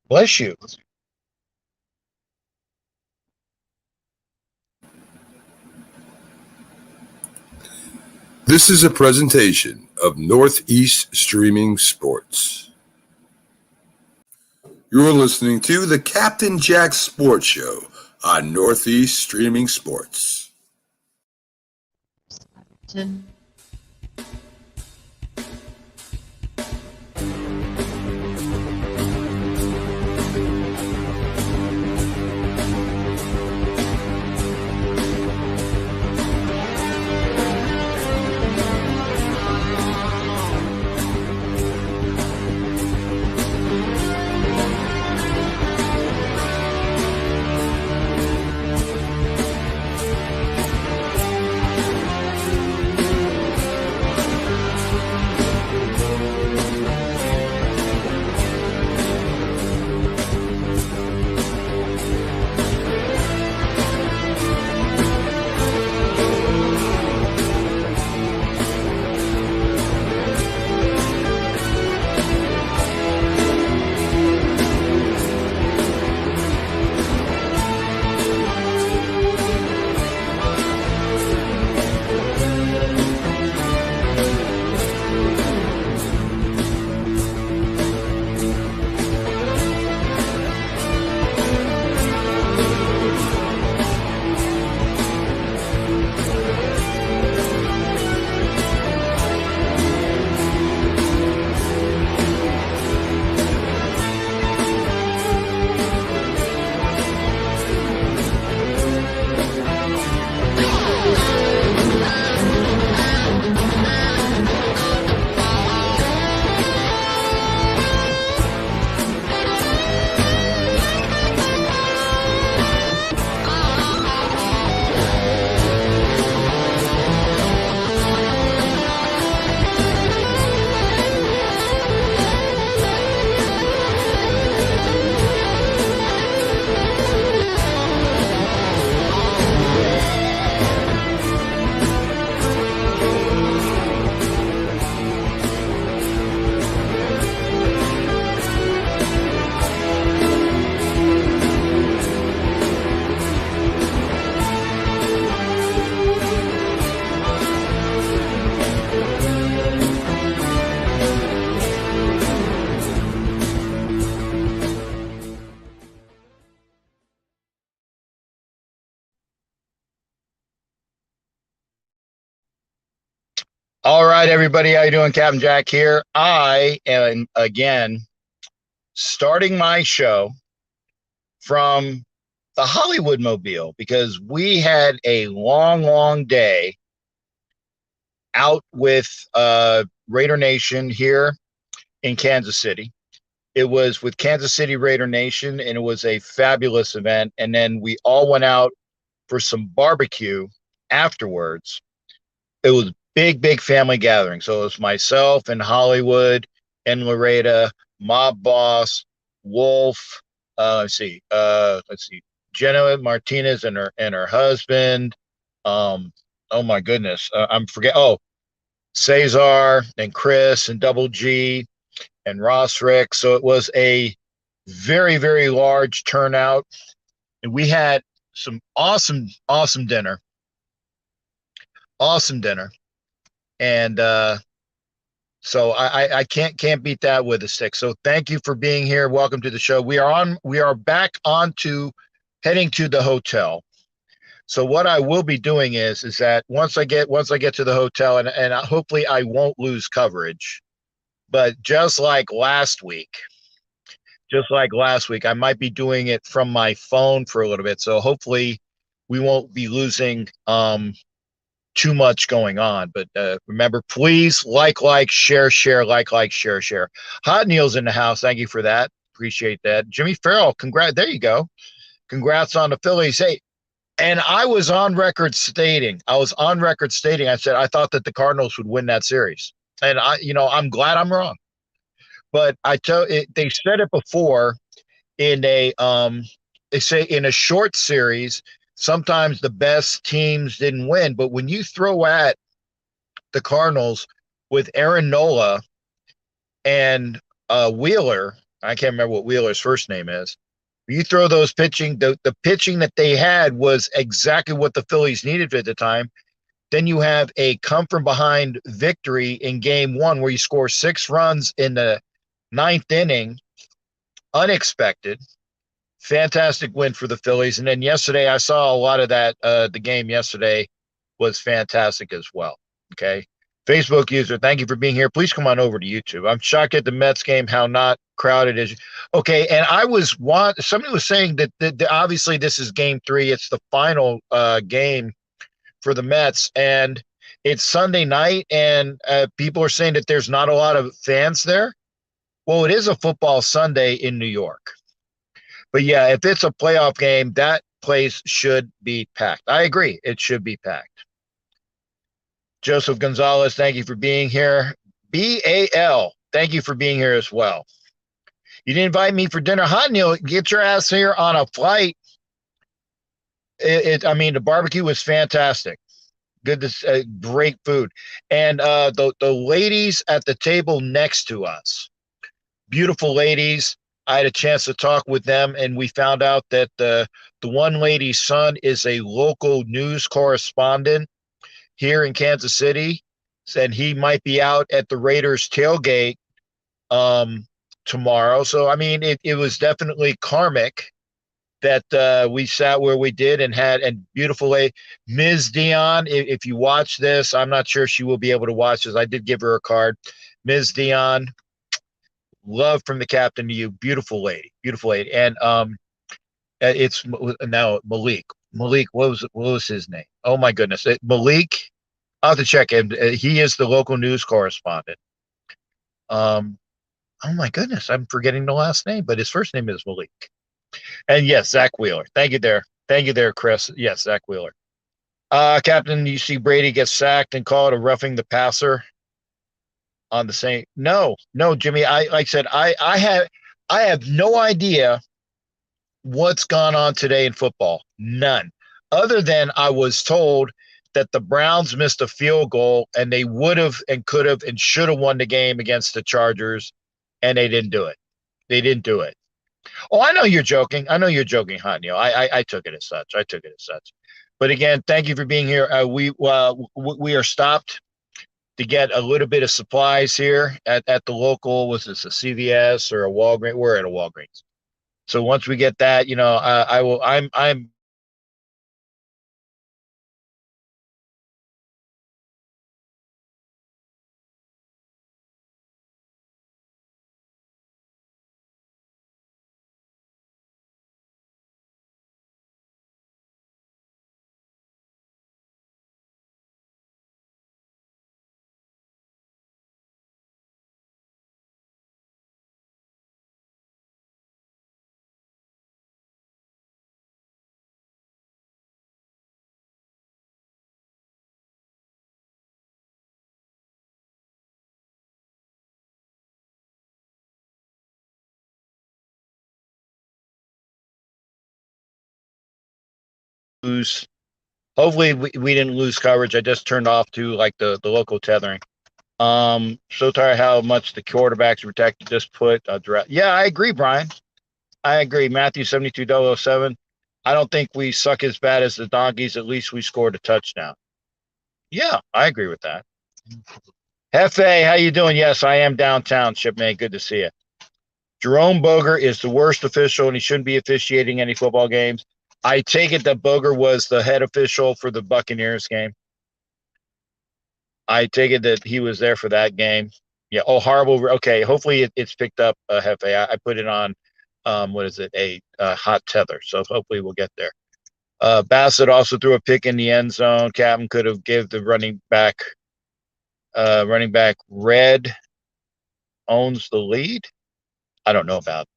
Bless you. This is a presentation of Northeast Streaming Sports. You're listening to the Captain Jack Sports Show on Northeast Streaming Sports. All right, everybody. How you doing? Captain Jack here. I am, again, starting my show from the Hollywood Mobile because we had a long, long day out with Raider Nation here in Kansas City. It was with Kansas City Raider Nation, and it was a fabulous event. And then we all went out for some barbecue afterwards. It was big family gathering. So it was myself and Hollywood and Loretta, Mob Boss, Wolf. Let's see, Jenna Martinez and her husband. Oh my goodness, I'm forget. Oh, Cesar and Chris and Double G and Ross Rick. So it was a very large turnout, and we had some awesome dinner. Awesome dinner. And so I can't beat that with a stick. So thank you for being here. Welcome to the show. We are back on to heading to the hotel. So what I will be doing is that once I get to the hotel, and hopefully I won't lose coverage, but just like last week, I might be doing it from my phone for a little bit. So hopefully we won't be losing too much going on. But remember, please like, share, share. Hot Neil's in the house. Thank you for that. Appreciate that. Jimmy Farrell, congrats. There you go. Congrats on the Phillies. Hey, and I was on record stating, I said I thought that the Cardinals would win that series. And I'm glad I'm wrong. But they said it before in a they say in a short series, sometimes the best teams didn't win. But when you throw at the Cardinals with Aaron Nola and Wheeler I can't remember what Wheeler's first name is. You throw those pitching, the pitching that they had was exactly what the Phillies needed at the time. Then you have a come from behind victory in game one where you score 6 runs in the 9th inning, unexpected. Fantastic win for the Phillies. And then yesterday, I saw a lot of that. The game yesterday was fantastic as well. Okay. Facebook user, thank you for being here. Please come on over to YouTube. I'm shocked at the Mets game, how not crowded is. Okay. And somebody was saying that obviously this is game 3. It's the final game for the Mets. And it's Sunday night. And people are saying that there's not a lot of fans there. Well, it is a football Sunday in New York. But yeah, if it's a playoff game, that place should be packed. I agree. It should be packed. Joseph Gonzalez, thank you for being here. BAL, thank you for being here as well. You didn't invite me for dinner. Hot Neil, get your ass here on a flight. The barbecue was fantastic. Good, great food. And the ladies at the table next to us, beautiful ladies. I had a chance to talk with them, and we found out that the one lady's son is a local news correspondent here in Kansas City, and he might be out at the Raiders tailgate tomorrow. So, I mean, it was definitely karmic that we sat where we did and beautiful Ms. Dion. If you watch this, I'm not sure she will be able to watch this. I did give her a card. Ms. Dion, love from the captain to you. Beautiful lady. And it's now Malik. Malik, what was his name? Oh my goodness. Malik, I'll have to check him. He is the local news correspondent. Oh my goodness, I'm forgetting the last name, but his first name is Malik. And yes, Zach Wheeler. Thank you there, Chris. Yes, Zach Wheeler. Captain, you see Brady get sacked and called a roughing the passer on the same. No, Jimmy. Like I said, I have no idea what's gone on today in football. None. Other than I was told that the Browns missed a field goal and they would have and could have and should have won the game against the Chargers, and they didn't do it. Oh, I know you're joking. Hot Neil. I took it as such. But again, thank you for being here. We are stopped to get a little bit of supplies here at the local. Was this a CVS or a Walgreens? We're at a Walgreens. So once we get that, I will. I'm. Lose. Hopefully we didn't lose coverage. I just turned off to like the local tethering. So tired how much the quarterbacks protected. Just put a draft. Yeah, I agree, Brian. I agree. Matthew 72-007. I don't think we suck as bad as the Donkeys. At least we scored a touchdown. Yeah, I agree with that. Hefe, how you doing? Yes, I am downtown, shipmate. Good to see you. Jerome Boger is the worst official, and he shouldn't be officiating any football games. I take it that Boger was the head official for the Buccaneers game. I take it that he was there for that game. Yeah. Oh, horrible. Okay. Hopefully it's picked up, Hefe. I put it on, what is it? A hot tether. So hopefully we'll get there. Bassett also threw a pick in the end zone. Captain could have give the running back Red owns the lead. I don't know about.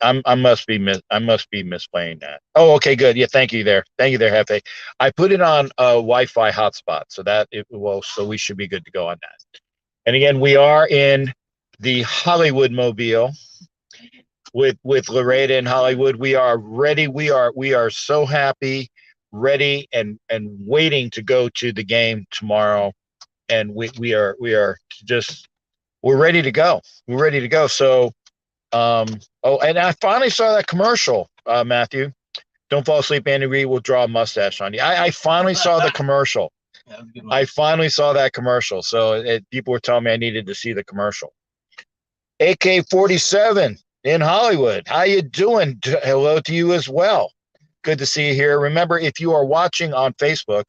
I must be misplaying that. Oh, okay, good. Yeah, thank you there, Hefe. I put it on a Wi-Fi hotspot, so we should be good to go on that. And again, we are in the Hollywood Mobile with Loretta in Hollywood. We are ready. We are so happy, ready, and waiting to go to the game tomorrow. And we're ready to go. So Oh, and I finally saw that commercial, Matthew. Don't fall asleep, Andy Reid will draw a mustache on you. I finally saw the commercial. I finally saw that commercial. So people were telling me I needed to see the commercial. AK-47 in Hollywood. How you doing? Hello to you as well. Good to see you here. Remember, if you are watching on Facebook,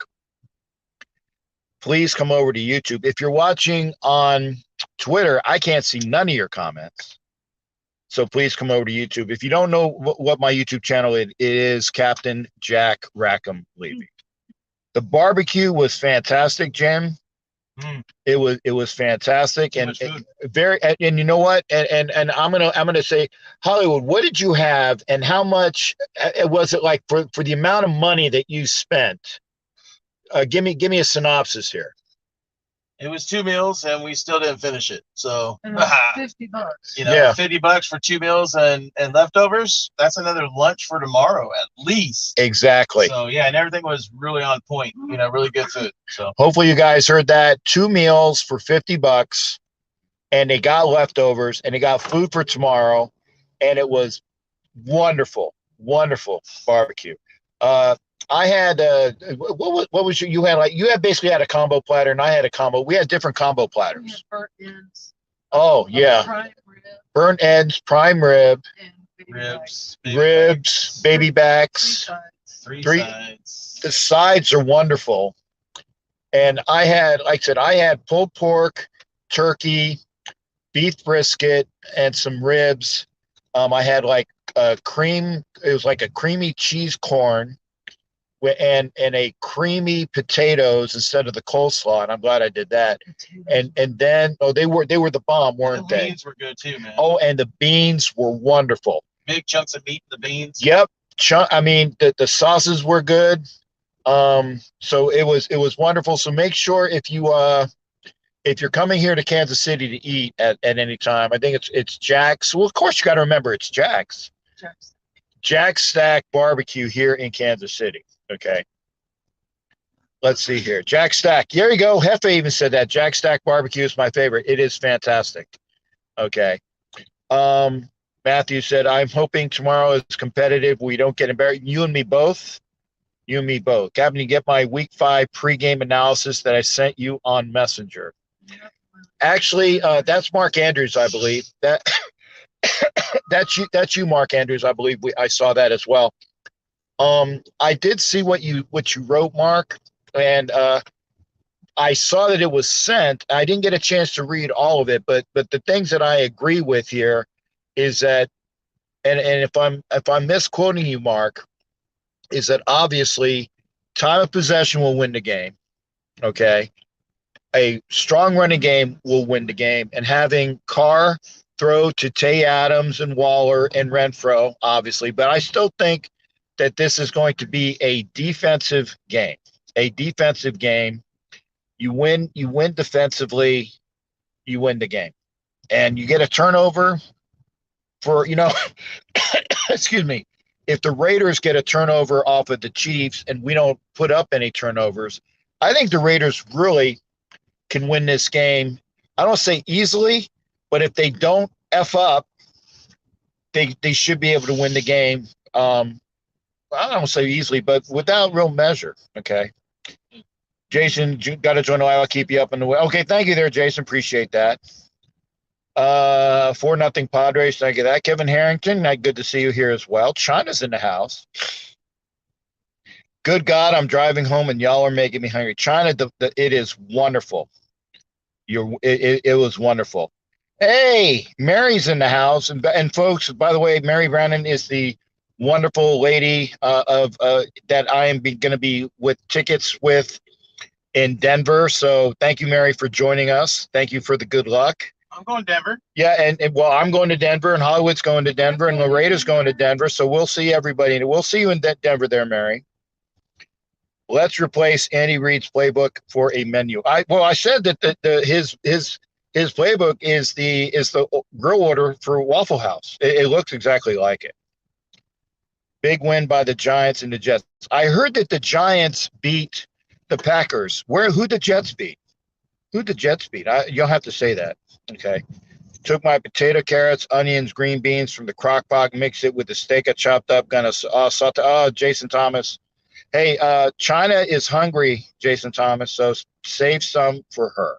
please come over to YouTube. If you're watching on Twitter, I can't see none of your comments. So please come over to YouTube. If you don't know what my YouTube channel is, it is Captain Jack Rackham Levy. The barbecue was fantastic, Jim. It was fantastic and very. And you know what? And I'm gonna say, Hollywood, what did you have, and how much was it like for the amount of money that you spent? Give me a synopsis here. It was 2 meals and we still didn't finish it. So $50. $50 for 2 meals and leftovers. That's another lunch for tomorrow at least. Exactly. So yeah, and everything was really on point. Really good food. So hopefully you guys heard that. 2 meals for $50, and they got leftovers and they got food for tomorrow, and it was wonderful barbecue. I had what was you had basically had a combo platter, and I had a combo. We had different combo platters. Burnt ends. Oh yeah, Prime rib. Burnt ends, prime rib, And ribs, baby backs. three sides. The sides are wonderful, and I had, like I said, I had pulled pork, turkey, beef brisket, and some ribs. I had like a cream. It was like a creamy cheese corn. And a creamy potatoes instead of the coleslaw, and I'm glad I did that. And then they were the bomb, weren't they? The beans were good too, man. Oh, and the beans were wonderful. Big chunks of meat in the beans. Yep. I mean, the sauces were good. So it was wonderful. So make sure if you're coming here to Kansas City to eat at any time, I think it's Jack's. Well, of course you got to remember it's Jack's. Jack's Stack Barbecue here in Kansas City. Okay. Let's see here. Jack Stack. There you go. Hefe even said that. Jack Stack Barbecue is my favorite. It is fantastic. Okay. Matthew said, I'm hoping tomorrow is competitive. We don't get embarrassed. You and me both. Captain, you get my week 5 pregame analysis that I sent you on Messenger. Actually, that's Mark Andrews, I believe. That's you, Mark Andrews. I believe I saw that as well. I did see what you wrote, Mark, and I saw that it was sent. I didn't get a chance to read all of it, but the things that I agree with here is that, and if I'm misquoting you, Mark, is that obviously time of possession will win the game. Okay, a strong running game will win the game, and having Carr throw to Tay Adams and Waller and Renfro, obviously, but I still think that this is going to be a defensive game. You win defensively, you win the game. And you get a turnover for, excuse me, if the Raiders get a turnover off of the Chiefs and we don't put up any turnovers, I think the Raiders really can win this game. I don't say easily, but if they don't F up, they should be able to win the game. I don't say easily, but without real measure. Okay. Jason, got to join the live. I'll keep you up in the way. Okay. Thank you there, Jason. Appreciate that. 4-0 Padres. Thank you. That Kevin Harrington. Good to see you here as well. China's in the house. Good God, I'm driving home and y'all are making me hungry. China, it is wonderful. It was wonderful. Hey, Mary's in the house, and folks, by the way, Mary Brennan is the wonderful lady that I am going to be with tickets with in Denver. So thank you, Mary, for joining us. Thank you for the good luck. I'm going to Denver. Yeah, and well, I'm going to Denver, and Hollywood's going to Denver, and Laredo's going to Denver. So we'll see everybody, and we'll see you in Denver there, Mary. Let's replace Andy Reid's playbook for a menu. I said that his playbook is the grill order for Waffle House. It looks exactly like it. Big win by the Giants and the Jets. I heard that the Giants beat the Packers. Who'd the Jets beat? You'll have to say that. Okay. Took my potato, carrots, onions, green beans from the crock pot, mixed it with the steak I chopped up. Gonna saute. Oh, Jason Thomas. Hey, China is hungry, Jason Thomas. So save some for her.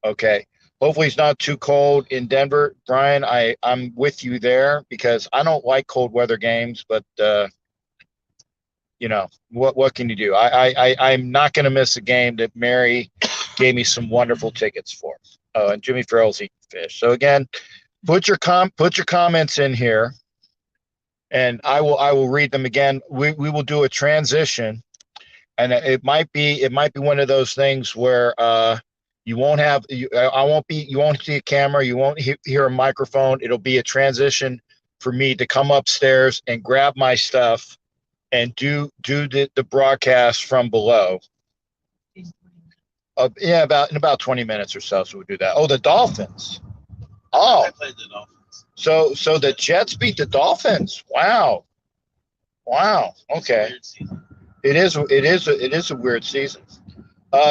Okay. Hopefully it's not too cold in Denver. Brian, I'm with you there because I don't like cold weather games, but what can you do? I'm not going to miss a game that Mary gave me some wonderful tickets for. Oh, and Jimmy Farrell's eating fish. So again, put your comments in here, and I will read them again. We will do a transition, and it might be one of those things where you won't see a camera, you won't hear a microphone. It'll be a transition for me to come upstairs and grab my stuff and do the broadcast from below. Yeah, in about 20 minutes or so. So we'll do that. Oh, the Dolphins. Oh, I played the Dolphins. so the Jets beat the Dolphins. Wow. Okay. It is a weird season.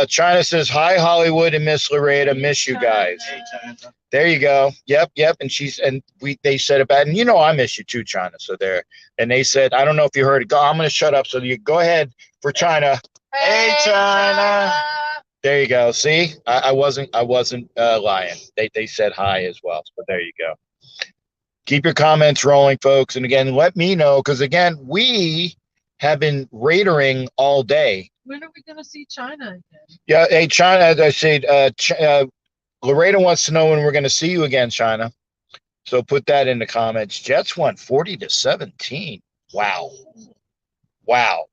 China says, hi, Hollywood and Miss Loretta. Miss you guys. Hey, China. There you go. Yep. And they said about, and I miss you too, China. So there. And they said, I don't know if you heard it. I'm going to shut up. So you go ahead for China. Hey, China. There you go. See, I wasn't lying. They said hi as well. So there you go. Keep your comments rolling, folks. And again, let me know, because again, we have been raidering all day. When are we going to see China again? Yeah, hey, China, as I said, Loretta wants to know when we're going to see you again, China. So put that in the comments. Jets won 40-17. Wow.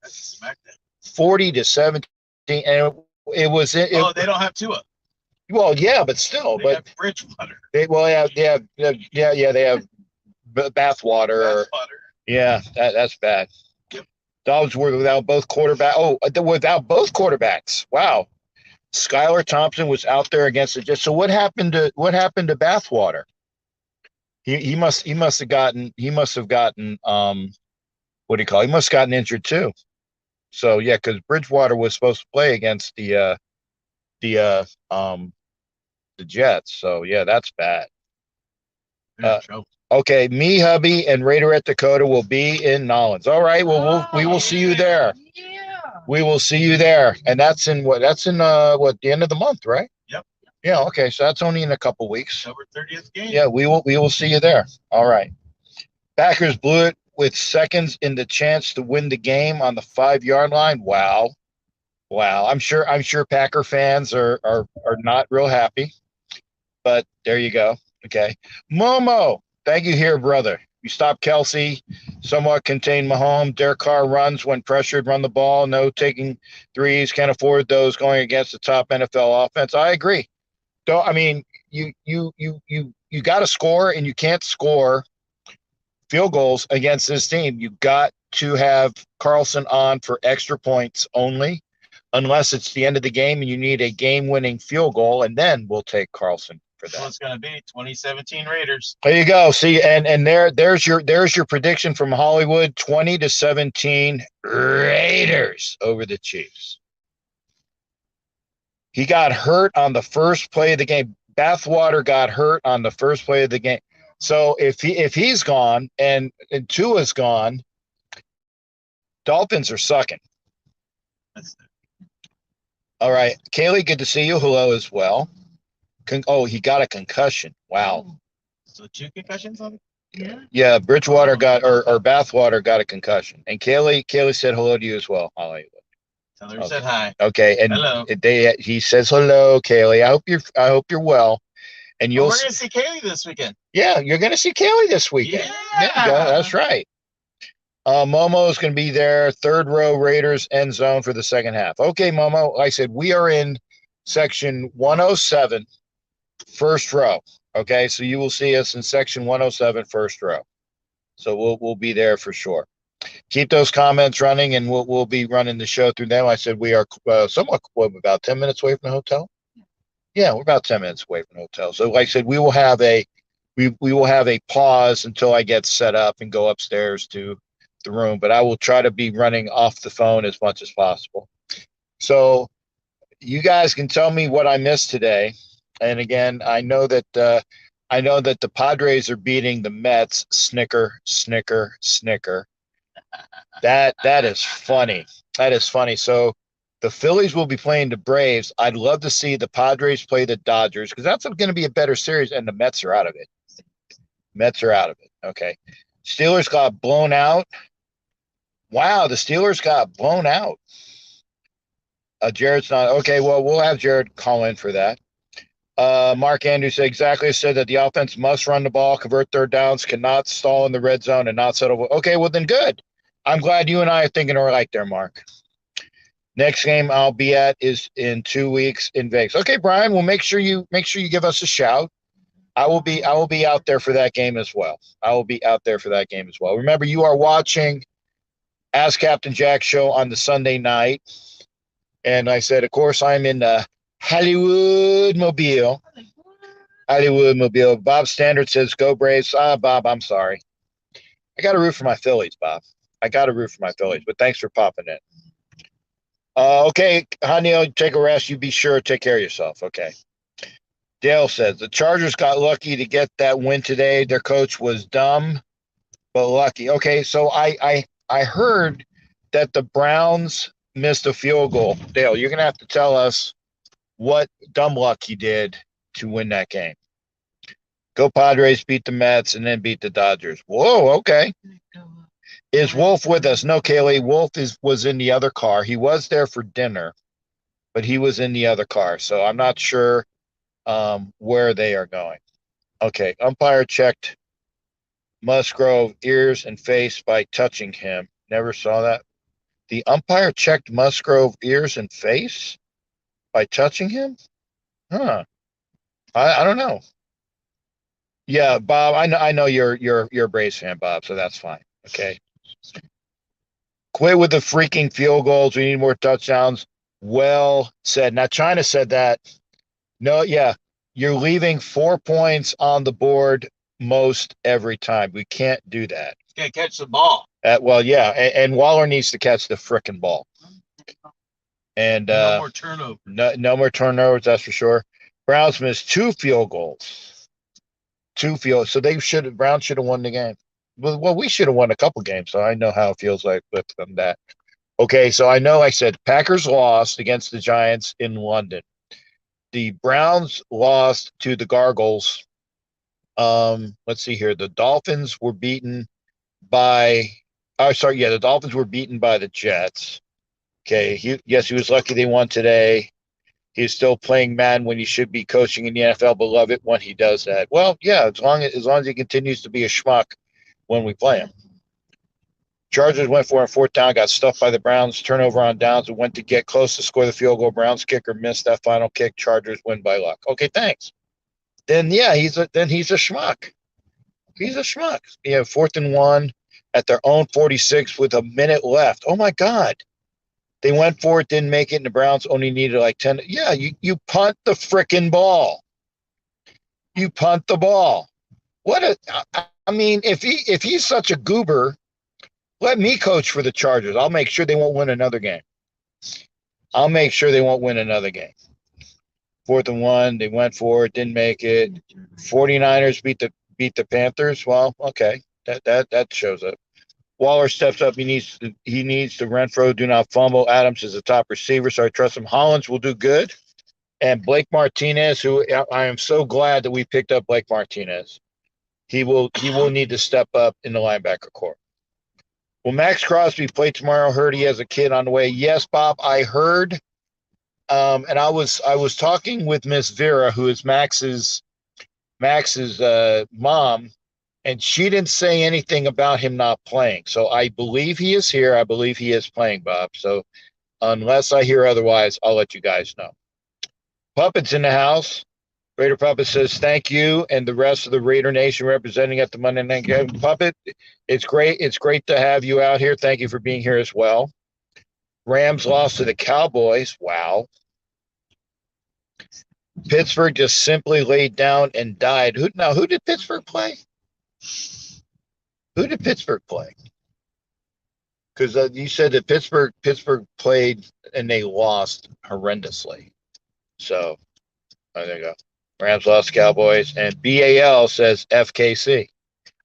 That's SmackDown. 40-17. And it was. They don't have Tua. Well, yeah, but still. They have Bridgewater. They have bathwater. Yeah, that's bad. Yep. Dogs were without both quarterbacks. Wow. Skylar Thompson was out there against the Jets. So what happened to Bathwater? He must have gotten what do you call it? He must have gotten injured too. So yeah, because Bridgewater was supposed to play against the Jets. So yeah, that's bad. Okay, me, hubby, and Raider at Dakota will be in Nollins. All right, well, we will see you there. Yeah. We will see you there, and that's in the end of the month, right? Yep. Yeah. Okay, so that's only in a couple weeks. October 30th game. Yeah, we will see you there. All right. Packers blew it with seconds in the chance to win the game on the 5-yard line. Wow. I'm sure Packer fans are not real happy, but there you go. Okay. Momo, thank you here, brother. You stopped Kelsey, somewhat contained Mahomes. Derek Carr runs when pressured, run the ball. No taking threes. Can't afford those going against the top NFL offense. I agree. I mean, you got to score, and you can't score field goals against this team. You got to have Carlson on for extra points only, unless it's the end of the game and you need a game-winning field goal, and then we'll take Carlson for that. Well, it's going to be 2017 Raiders. There you go. See, and there's your prediction from Hollywood: 20-17 Raiders over the Chiefs. He got hurt on the first play of the game. Bathwater got hurt on the first play of the game. So if he's gone and Tua's gone, Dolphins are sucking. All right, Kaylee, good to see you. Hello as well. He got a concussion. Wow. So 2 concussions on it? Yeah. Yeah, Bridgewater got or Bathwater got a concussion, and Kaylee said hello to you as well, Holly. Tell her said hi. Okay, and hello. He says hello, Kaylee. I hope you're well, and We're going to see Kaylee this weekend. Yeah, you're going to see Kaylee this weekend. Yeah. There you go. That's right. Momo is going to be there, third row Raiders end zone for the second half. Okay, Momo, like I said, we are in section 107, first row. Okay, so you will see us in section 107, first row. So we'll be there for sure. Keep those comments running, and we'll be running the show through them. I said we are somewhat about 10 minutes away from the hotel. Yeah, we're about 10 minutes away from the hotel. So like I said, we will have a pause until I get set up and go upstairs to the room, but I will try to be running off the phone as much as possible. So you guys can tell me what I missed today. And again, I know that I know that the Padres are beating the Mets. Snicker, snicker, snicker. That is funny. That is funny. So the Phillies will be playing the Braves. I'd love to see the Padres play the Dodgers because that's going to be a better series, and the Mets are out of it. Mets are out of it. Okay. Steelers got blown out. Wow, the Steelers got blown out. Jared's not okay. Well, we'll have Jared call in for that. Mark Andrews said that the offense must run the ball, convert third downs, cannot stall in the red zone, and not settle. Okay, well then good. I'm glad you and I are thinking alike there, Mark. Next game I'll be at is in 2 weeks in Vegas. Okay, Brian, well make sure you give us a shout. I will be out there for that game as well. Remember, you are watching Ask Captain Jack show on the Sunday night. And I said, of course, I'm in the Hollywood Mobile. Bob Standard says, go Braves. Bob, I'm sorry. I got to root for my Phillies, Bob. But thanks for popping in. Okay, honey, take a rest. You be sure to take care of yourself. Okay. Dale says, the Chargers got lucky to get that win today. Their coach was dumb, but lucky. Okay, so I heard that the Browns missed a field goal. Dale, you're going to have to tell us what dumb luck he did to win that game. Go Padres, beat the Mets, and then beat the Dodgers. Whoa, okay. Is Wolf with us? No, Kaylee. Wolf was in the other car. He was there for dinner, but he was in the other car. So I'm not sure where they are going. Okay, umpire checked Musgrove ears and face by touching him. Never saw that. The umpire checked Musgrove ears and face by touching him? Huh. I don't know. Yeah, Bob, I know you're a Braves fan, Bob, so that's fine. Okay. Quit with the freaking field goals. We need more touchdowns. Well said. Now China said that. No, yeah. You're leaving 4 points on the board most every time. We can't do that. Can't catch the ball. Well, yeah, and Waller needs to catch the frickin' ball. And no more turnovers. No more turnovers, that's for sure. Browns missed 2 field goals. So Browns should have won the game. Well, we should have won a couple games, so I know how it feels like with them that. Okay, so I know I said Packers lost against the Giants in London. The Browns lost to the Gargles. Let's see here. The Dolphins were beaten by the Dolphins were beaten by the Jets. Okay, he was lucky they won today. He's still playing Madden when he should be coaching in the NFL, but love it when he does that. Well, yeah, as long as he continues to be a schmuck when we play him. Chargers went for it on 4th down, got stuffed by the Browns. Turnover on downs and went to get close to score the field goal. Browns kicker missed that final kick. Chargers win by luck. Okay, thanks. Then yeah, he's a schmuck. He's a schmuck. 4th and 1 at their own 46 with a minute left. Oh my God. They went for it, didn't make it, and the Browns only needed like 10. Yeah, you punt the frickin' ball. You punt the ball. I mean, if he's such a goober, let me coach for the Chargers. I'll make sure they won't win another game. 4th and 1, they went for it, didn't make it. 49ers beat the Panthers. Well, okay, that shows up. Waller steps up. He needs to Renfro, do not fumble. Adams is a top receiver, so I trust him. Hollins will do good. And Blake Martinez, who I am so glad that we picked up Blake Martinez. He will need to step up in the linebacker corps. Will Max Crosby play tomorrow? Heard he has a kid on the way. Yes, Bob, I heard. And I was talking with Miss Vera, who is Max's mom, and she didn't say anything about him not playing. So I believe he is here. I believe he is playing, Bob. So unless I hear otherwise, I'll let you guys know. Puppet's in the house. Raider Puppet says, thank you and the rest of the Raider Nation representing at the Monday Night Game. Puppet, it's great. It's great to have you out here. Thank you for being here as well. Rams lost to the Cowboys. Wow. Pittsburgh just simply laid down and died. Who did Pittsburgh play? Who did Pittsburgh play? Because you said that Pittsburgh played and they lost horrendously. So there you go. Rams lost Cowboys. And BAL says FKC.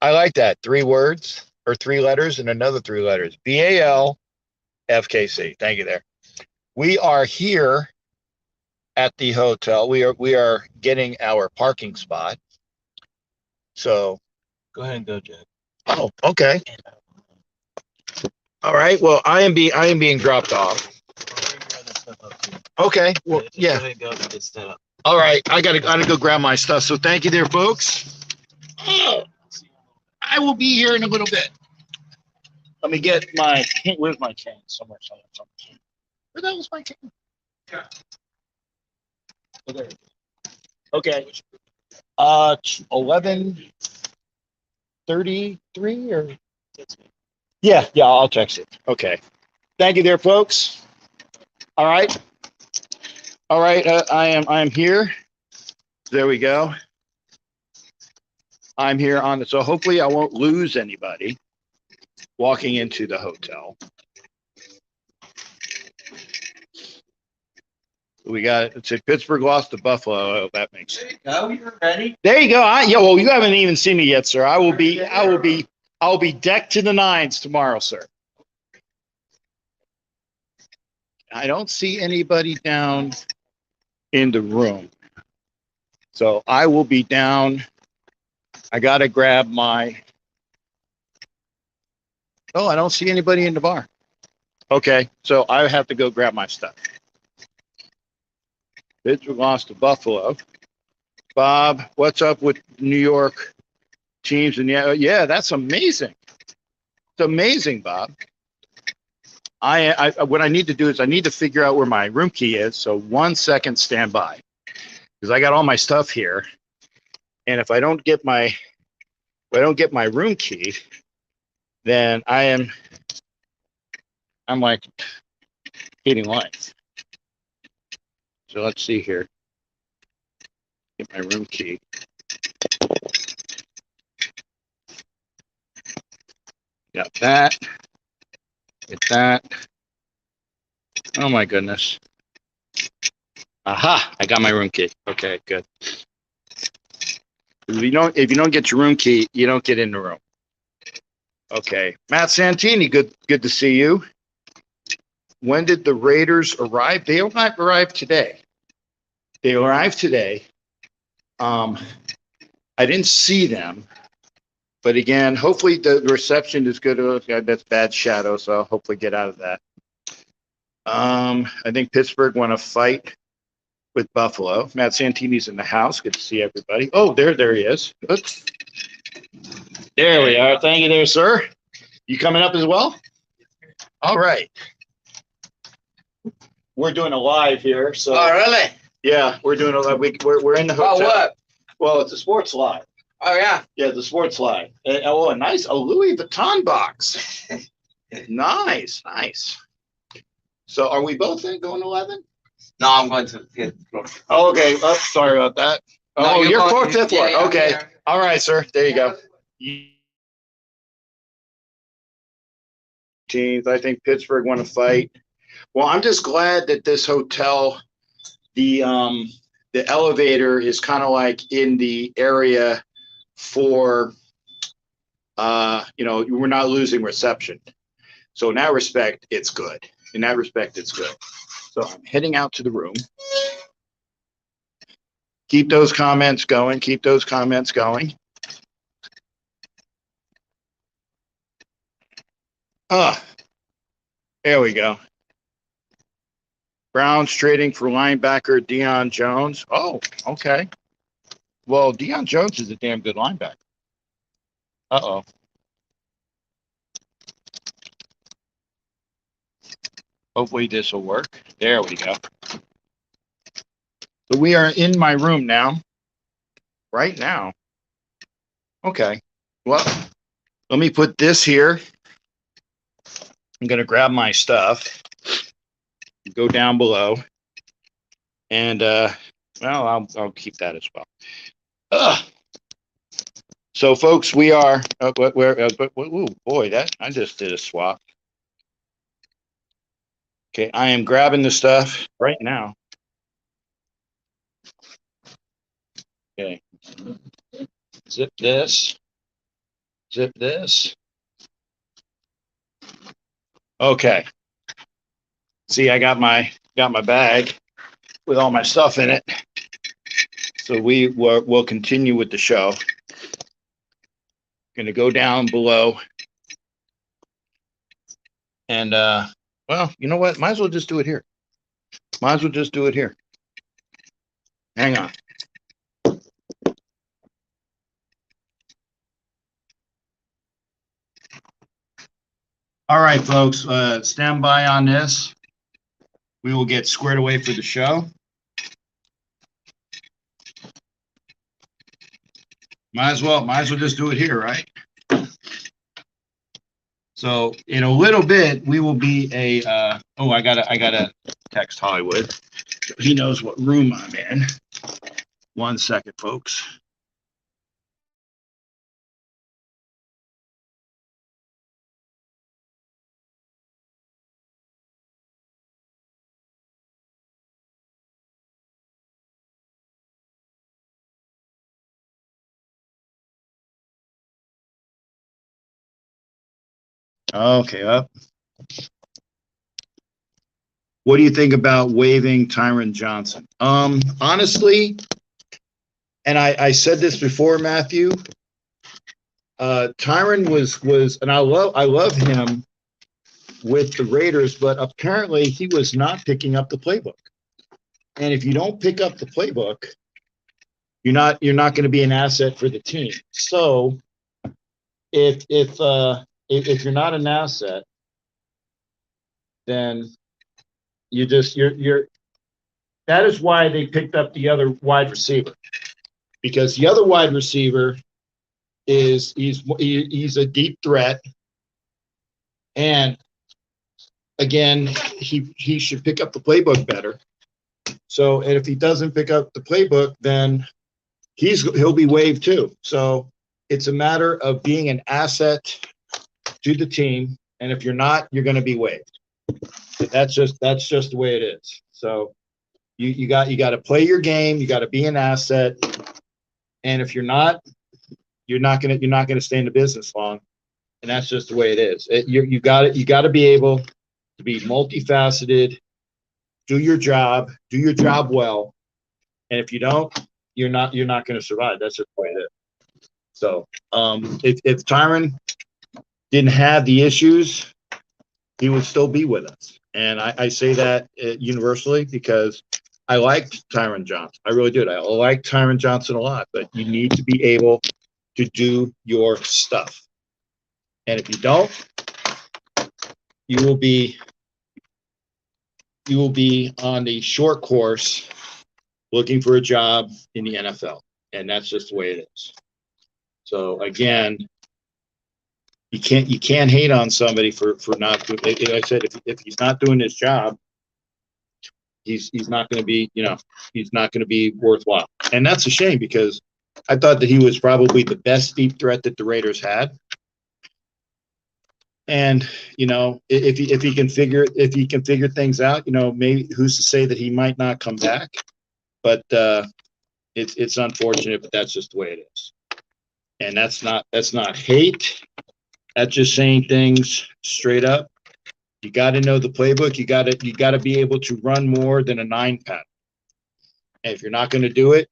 I like that. 3 words or 3 letters and another 3 letters. BAL FKC. Thank you there. We are here at the hotel. We are getting our parking spot. So Go ahead and go, Jack. oh, okay. All right. Well, I am being dropped off. Okay. Well, yeah. Go ahead and go and get set up. All right. I gotta go grab my stuff. So thank you there, folks. Oh, I will be here in a little bit. Let me get my cane. Where's my cane? Somewhere. Where the hell is my cane? Yeah. Oh, there. Okay. 11:33 or yeah, I'll text it. Okay. Thank you there, folks. All right. I am here. There we go. I'm here on the, so hopefully I won't lose anybody walking into the hotel. We got, it's a Pittsburgh lost to Buffalo. Oh, that makes sense. There you go. You're ready. There you go. Yeah, well, you haven't even seen me yet, sir. I'll be decked to the nines tomorrow, sir. I don't see anybody down in the room. So I will be down. I got to grab my, oh, I don't see anybody in the bar. Okay. So I have to go grab my stuff. Pittsburgh lost to Buffalo. Bob, what's up with New York teams? And yeah, that's amazing. It's amazing, Bob. I what I need to do is I need to figure out where my room key is. So 1 second, stand by, because I got all my stuff here, and if I don't get my room key, then I'm like hating life. So let's see here. Get my room key. Got that. Get that. Oh my goodness. Aha! I got my room key. Okay, good. If you don't get your room key, you don't get in the room. Okay, Matt Santini, good to see you. When did the Raiders arrive? They will not arrive today. They arrived today. I didn't see them. But again, hopefully the reception is good. Okay, that's bad shadow, so I'll hopefully get out of that. I think Pittsburgh won a fight with Buffalo. Matt Santini's in the house. Good to see everybody. Oh, there he is. Oops. There we are. Thank you there, sir. You coming up as well? All right. We're doing a live here. So. Oh, really? Yeah, we're doing a live. We're in the hotel. Oh, what? Well, it's a sports live. Oh, yeah. Yeah, the sports line. Oh, a nice Louis Vuitton box. Nice. So are we both going 11? No, I'm going to get. Oh, okay. Oh, sorry about that. No, Oh, you're going- 4th, 5th one. yeah, Okay. yeah. All right, sir. There you go. I think Pittsburgh won a fight. Well, I'm just glad that this hotel, the elevator is kind of like in the area for, we're not losing reception. So in that respect, it's good. So I'm heading out to the room. Keep those comments going. There we go. Browns trading for linebacker Deion Jones. Oh, okay. Well, Deion Jones is a damn good linebacker. Uh-oh. Hopefully this will work. There we go. So we are in my room now. Right now. Okay. Well, let me put this here. I'm going to grab my stuff. Go down below. And, well, I'll keep that as well. So, folks, we are. Oh boy, that I just did a swap. Okay, I am grabbing the stuff right now. Okay. Zip this. Zip this. Okay. See, I got my bag with all my stuff in it. So we'll continue with the show. Going to go down below. And well, you know what? Might as well just do it here. Might as well just do it here. Hang on. All right, folks, stand by on this. We will get squared away for the show. Might as well just do it here, right? So in a little bit, we will be I gotta text Hollywood. He knows what room I'm in. 1 second, folks. Okay, up. What do you think about waiving Tyron Johnson? Honestly, and I said this before, Matthew. Tyron was, and I love him with the Raiders, but apparently he was not picking up the playbook. And if you don't pick up the playbook, you're not going to be an asset for the team. So if you're not an asset, then you're that is why they picked up the other wide receiver, because the other wide receiver he's a deep threat, and again, he should pick up the playbook better. So, and if he doesn't pick up the playbook, then he'll be waived too. So it's a matter of being an asset to the team, and if you're not, you're going to be waived. That's just the way it is. So you got to play your game. You got to be an asset, and if you're not going to stay in the business long, and that's just the way it is. You got to be able to be multifaceted, do your job well, and if you don't, you're not going to survive. That's just the way it is. So if Tyron didn't have the issues, he would still be with us. And I say that universally because I liked Tyron Johnson. I really did. I like Tyron Johnson a lot, but you need to be able to do your stuff. And if you don't, you will be on the short course looking for a job in the NFL. And that's just the way it is. So again, you can't hate on somebody for not doing. Like I said, if he's not doing his job, he's not going to be, he's not going to be worthwhile. And that's a shame because I thought that he was probably the best deep threat that the Raiders had. And if he can figure things out, maybe who's to say that he might not come back? But it's unfortunate, but that's just the way it is. And that's not hate. That's just saying things straight up. You got to know the playbook. You got to be able to run more than a 9 pattern. And if you're not going to do it,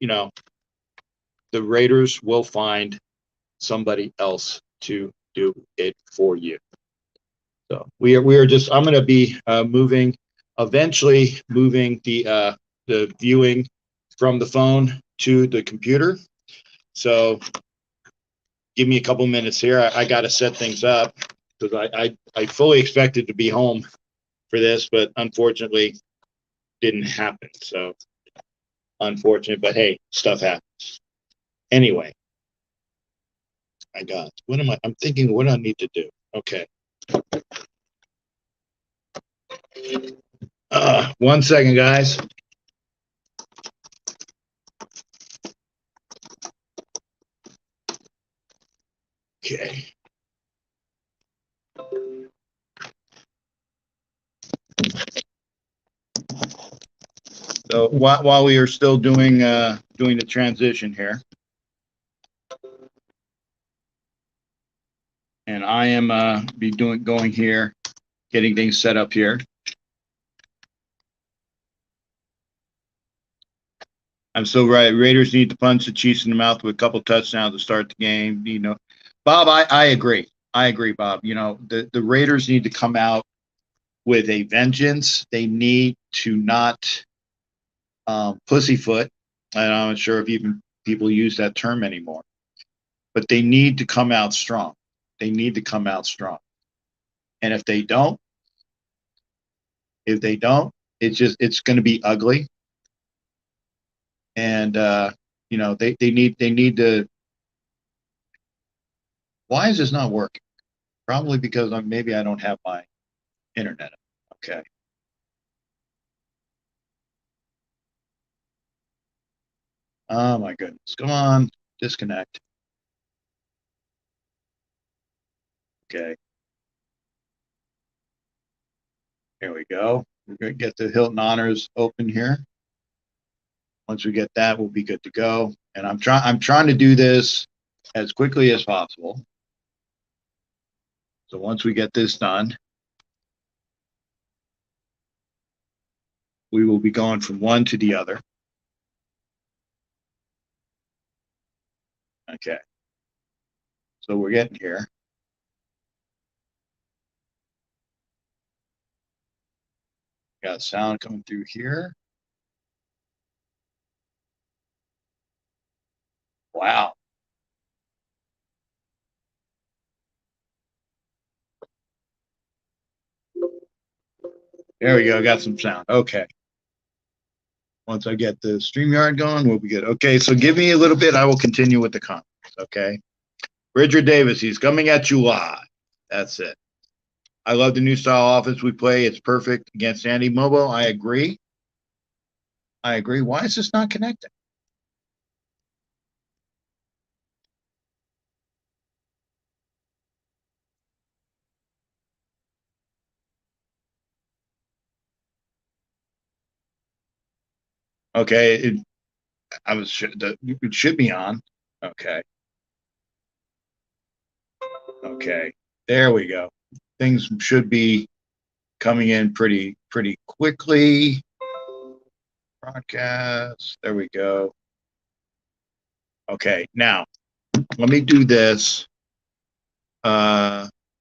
the Raiders will find somebody else to do it for you. So we are just. I'm going to be eventually moving the viewing from the phone to the computer. So give me a couple minutes here. I got to set things up because I fully expected to be home for this, but unfortunately didn't happen. So unfortunate, but hey, stuff happens. Anyway, I'm thinking what I need to do. Okay. 1 second, guys. Okay. So while we are still doing the transition here, and I am going here, getting things set up here. I'm still right. Raiders need to punch the Chiefs in the mouth with a couple touchdowns to start the game. You know, Bob, I agree. I agree, Bob. You know, the Raiders need to come out with a vengeance. They need to not pussyfoot. And I'm not sure if even people use that term anymore. But they need to come out strong. They need to come out strong. And if they don't, it's going to be ugly. And you know, they need to. Why is this not working? Probably because maybe I don't have my internet. Okay. Oh my goodness. Come on. Disconnect. Okay. Here we go. We're going to get the Hilton Honors open here. Once we get that, we'll be good to go. And I'm trying to do this as quickly as possible. So once we get this done, we will be going from one to the other. Okay. So we're getting here. Got sound coming through here. Wow. There we go. Got some sound. Okay. Once I get the StreamYard going, we'll be good. Okay, so give me a little bit. I will continue with the comments. Okay. Bridger Davis, he's coming at you live. That's it. I love the new style offense we play. It's perfect against Andy Mobo. I agree. Why is this not connecting? Okay, it should be on. Okay. Okay. There we go. Things should be coming in pretty quickly. Broadcast. There we go. Okay. Now, let me do this.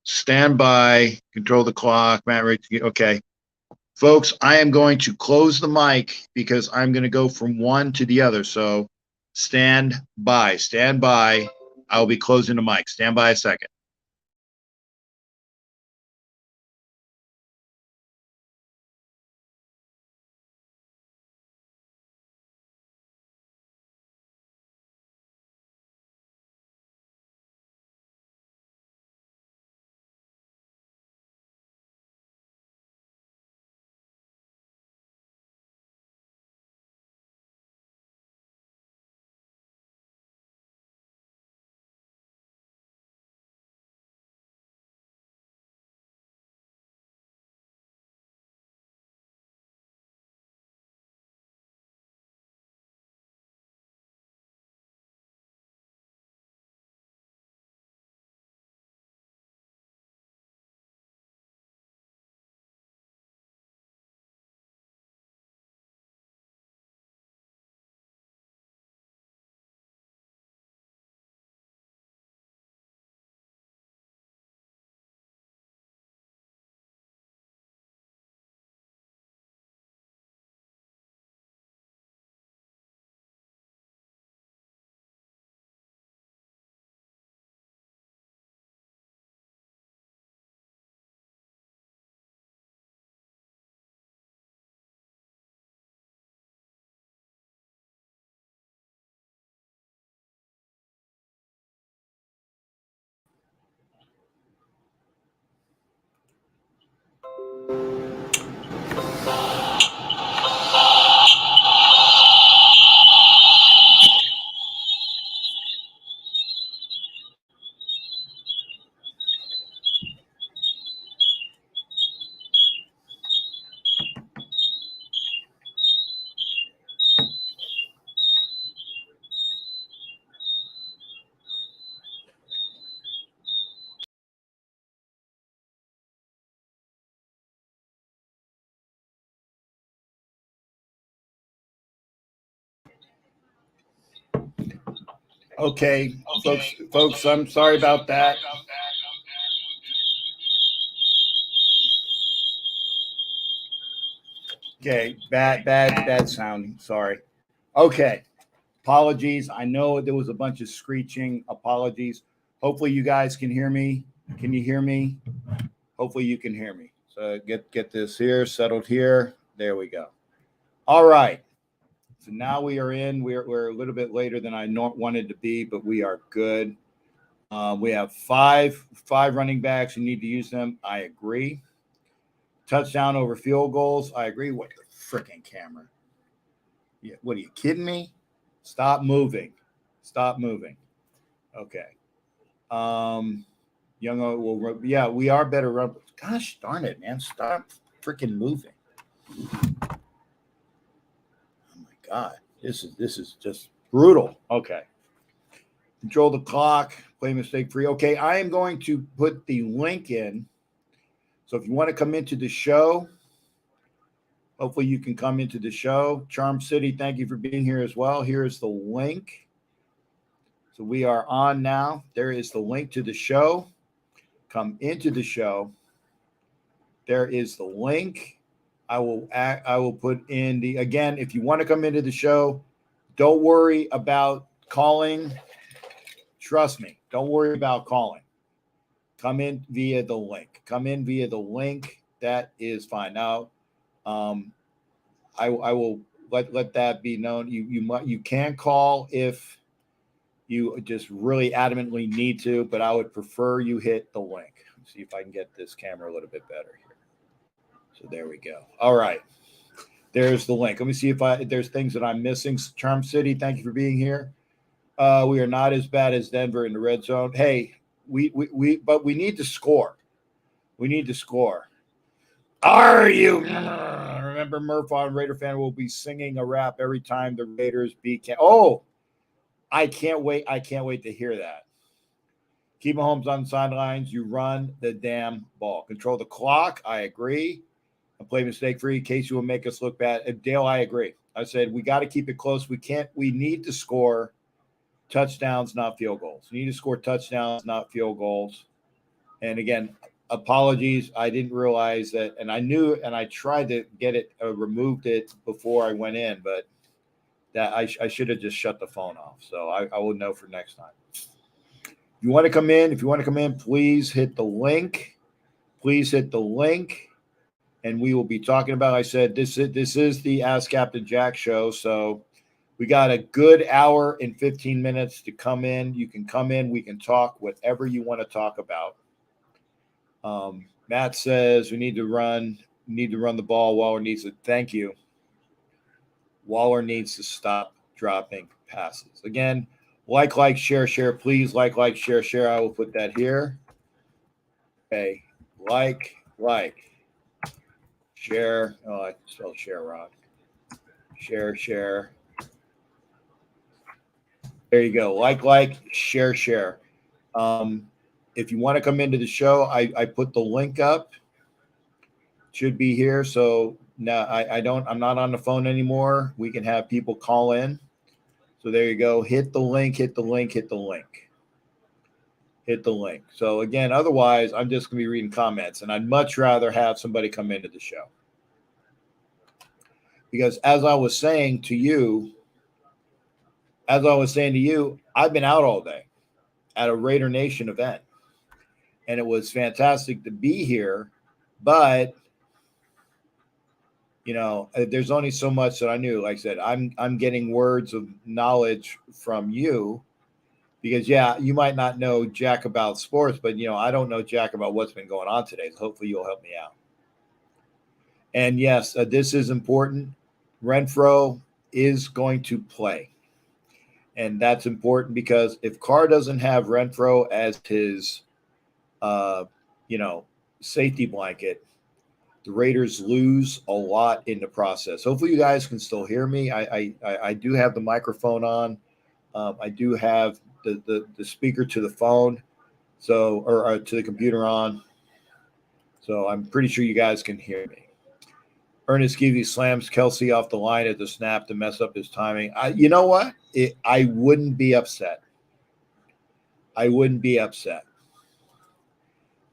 Stand by, control the clock, Matt Rick. Okay. Folks, I am going to close the mic because I'm going to go from one to the other. So stand by. I'll be closing the mic. Stand by a second. Okay, folks, I'm sorry about that. Okay, bad sound. Sorry. Okay, apologies. I know there was a bunch of screeching. Apologies. Hopefully, you guys can hear me. Can you hear me? Hopefully, you can hear me. So get this here settled here. There we go. All right. So now we are in. We're a little bit later than I wanted to be, but we are good. We have five running backs. You need to use them. I agree. Touchdown over field goals. I agree. What the freaking camera? Yeah. What are you kidding me? Stop moving. Stop moving. Okay. Yeah, we are better run. Gosh darn it, man. Stop freaking moving. Oh my God. This is just brutal. Okay. Control the clock, play mistake free. Okay, I am going to put the link in. So if you want to come into the show, hopefully you can come into the show. Charm City, thank you for being here as well. Here is the link. So we are on now. There is the link to the show. Come into the show. There is the link. I will put in the, again, if you want to come into the show, don't worry about calling. Trust me, don't worry about calling. Come in via the link. Come in via the link. That is fine. Now, I will let that be known. You can call if you just really adamantly need to, but I would prefer you hit the link. Let's see if I can get this camera a little bit better here. So there we go. All right. There's the link. Let me see if there's things that I'm missing. Charm City, thank you for being here. We are not as bad as Denver in the red zone. Hey, but we need to score. We need to score. Are you? Remember, Murph on Raider fan will be singing a rap every time the Raiders beat. Oh, I can't wait. I can't wait to hear that. Keep Mahomes on the sidelines. You run the damn ball. Control the clock. I agree. And play mistake free. Casey will make us look bad. Dale, I agree. I said we got to keep it close. We need to score touchdowns, not field goals. You need to score touchdowns, not field goals. And again, apologies. I didn't realize that, and I knew, and I tried to get it removed it before I went in, but that I should have just shut the phone off. So I will know for next time. If you want to come in, please hit the link. Please hit the link, and we will be talking about. I said this is the Ask Captain Jack show, so. We got a good hour and 15 minutes to come in. You can come in. We can talk whatever you want to talk about. Matt says we need to run the ball. Waller needs to. Thank you. Waller needs to stop dropping passes. Again, like, share. Please like, share. I will put that here. Okay. Like. Share. Oh, I spelled share wrong. Share. There you go. Like, share. If you want to come into the show, I put the link up. Should be here. So now I'm not on the phone anymore. We can have people call in. So there you go. Hit the link. So again, otherwise I'm just gonna be reading comments, and I'd much rather have somebody come into the show. Because as I was saying to you, I've been out all day at a Raider Nation event, and it was fantastic to be here. But, there's only so much that I knew. Like I said, I'm getting words of knowledge from you because, yeah, you might not know jack about sports, but, I don't know jack about what's been going on today. So hopefully you'll help me out. And, yes, this is important. Renfrow is going to play. And that's important because if Carr doesn't have Renfrow as his, safety blanket, the Raiders lose a lot in the process. Hopefully you guys can still hear me. I do have the microphone on. I do have the speaker to the phone, or to the computer on. So I'm pretty sure you guys can hear me. Ernest Givey slams Kelsey off the line at the snap to mess up his timing. You know what? I wouldn't be upset. I wouldn't be upset.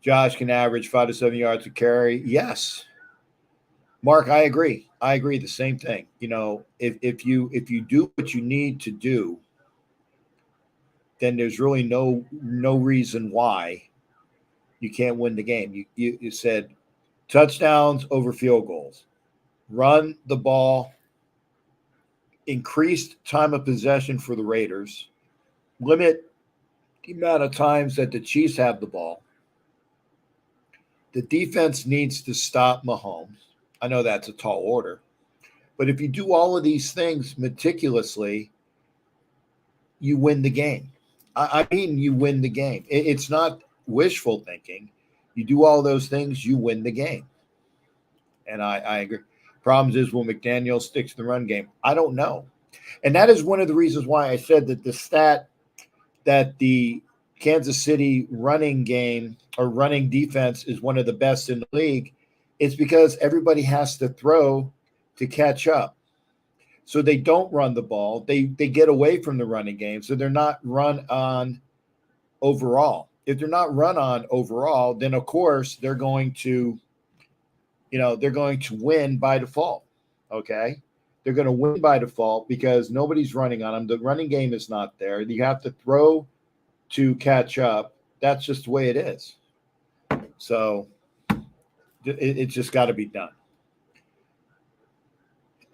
Josh can average 5 to 7 yards to carry. Yes. Mark, I agree. I agree. The same thing. You know, if you do what you need to do, then there's really no reason why you can't win the game. You said touchdowns over field goals, run the ball, increased time of possession for the Raiders, limit the amount of times that the Chiefs have the ball. The defense needs to stop Mahomes. I know that's a tall order, but if you do all of these things meticulously, you win the game. I mean, you win the game. It's not wishful thinking. You do all those things, you win the game. And I agree. Problems is, will McDaniel stick to the run game? I don't know. And that is one of the reasons why I said that the stat that the Kansas City running game or running defense is one of the best in the league. It's because everybody has to throw to catch up. So they don't run the ball. They get away from the running game. So they're not run on overall. If they're not run on overall, then of course they're going to, they're going to win by default. Okay. They're going to win by default because nobody's running on them. The running game is not there. You have to throw to catch up. That's just the way it is. So it's just got to be done.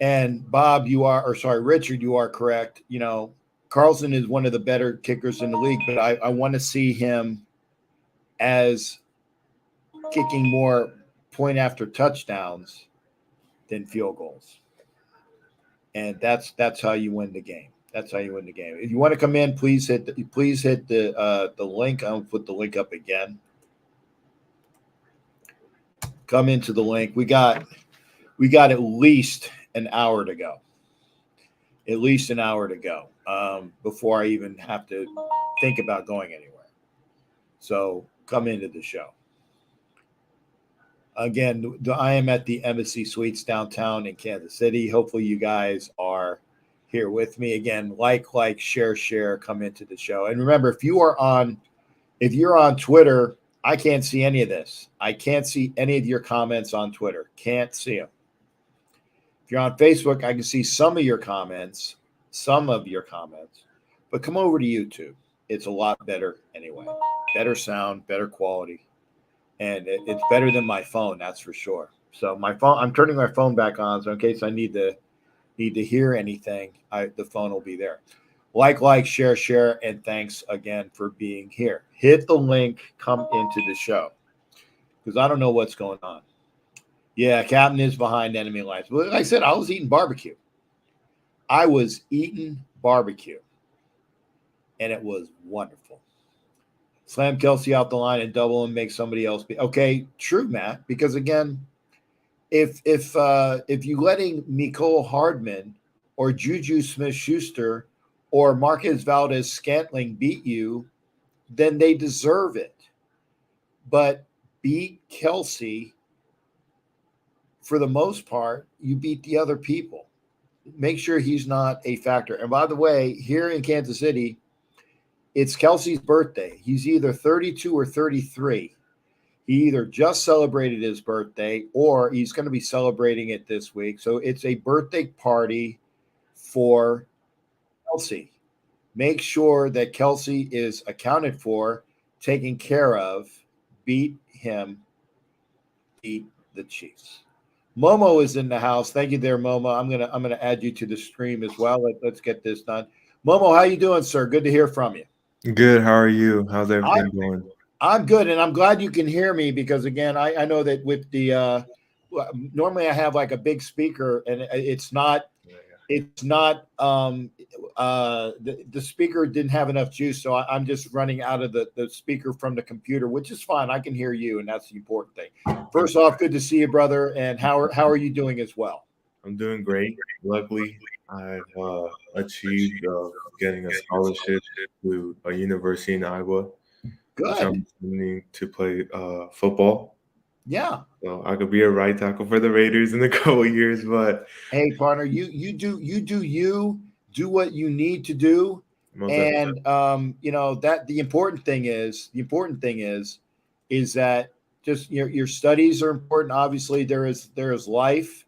And Bob, Richard, you are correct. Carlson is one of the better kickers in the league, but I want to see him as kicking more point after touchdowns than field goals. And that's how you win the game. That's how you win the game. If you want to come in, please hit the link. I'll put the link up again. Come into the link. We got at least an hour to go. At least an hour to go before I even have to think about going anywhere. So come into the show. Again, I am at the Embassy Suites downtown in Kansas City. Hopefully you guys are here with me. Again, like, share, come into the show. And remember, if you're on Twitter, I can't see any of this. I can't see any of your comments on Twitter. Can't see them. If you're on Facebook, I can see some of your comments, but come over to YouTube. It's a lot better anyway. Better sound, better quality. And it's better than my phone, that's for sure. So my phone, I'm turning my phone back on, so in case I need to hear anything, the phone will be there. Like, share, and thanks again for being here. Hit the link, come into the show, because I don't know what's going on. Yeah, Captain is behind enemy lines. But like I said, I was eating barbecue. And it was wonderful. Slam Kelsey out the line and double and make somebody else be okay. True, Matt. Because again, if you letting Mecole Hardman or Juju Smith-Schuster or Marquez Valdes-Scantling beat you, then they deserve it. But beat Kelsey. For the most part, you beat the other people. Make sure he's not a factor. And by the way, here in Kansas City, it's Kelsey's birthday. He's either 32 or 33. He either just celebrated his birthday or he's going to be celebrating it this week. So it's a birthday party for Kelsey. Make sure that Kelsey is accounted for, taken care of, beat him, beat the Chiefs. Momo is in the house. Thank you there, Momo. I'm gonna add you to the stream as well. Let's get this done. Momo, how you doing, sir? Good to hear from you. Good. How are you? How's everything going? I'm good, and I'm glad you can hear me because again, I know that with the normally I have like a big speaker, and it's not the speaker didn't have enough juice, so I'm just running out of the speaker from the computer, which is fine. I can hear you, and that's the important thing. First off, good to see you, brother. And how are you doing as well? I'm doing great. Luckily, I've achieved getting a scholarship to a university in Iowa. Good. I'm planning to play football. Yeah. So I could be a right tackle for the Raiders in a couple of years, but hey, partner, you do what you need to do, Most definitely. And you know that the important thing is that just your studies are important. Obviously, there is life,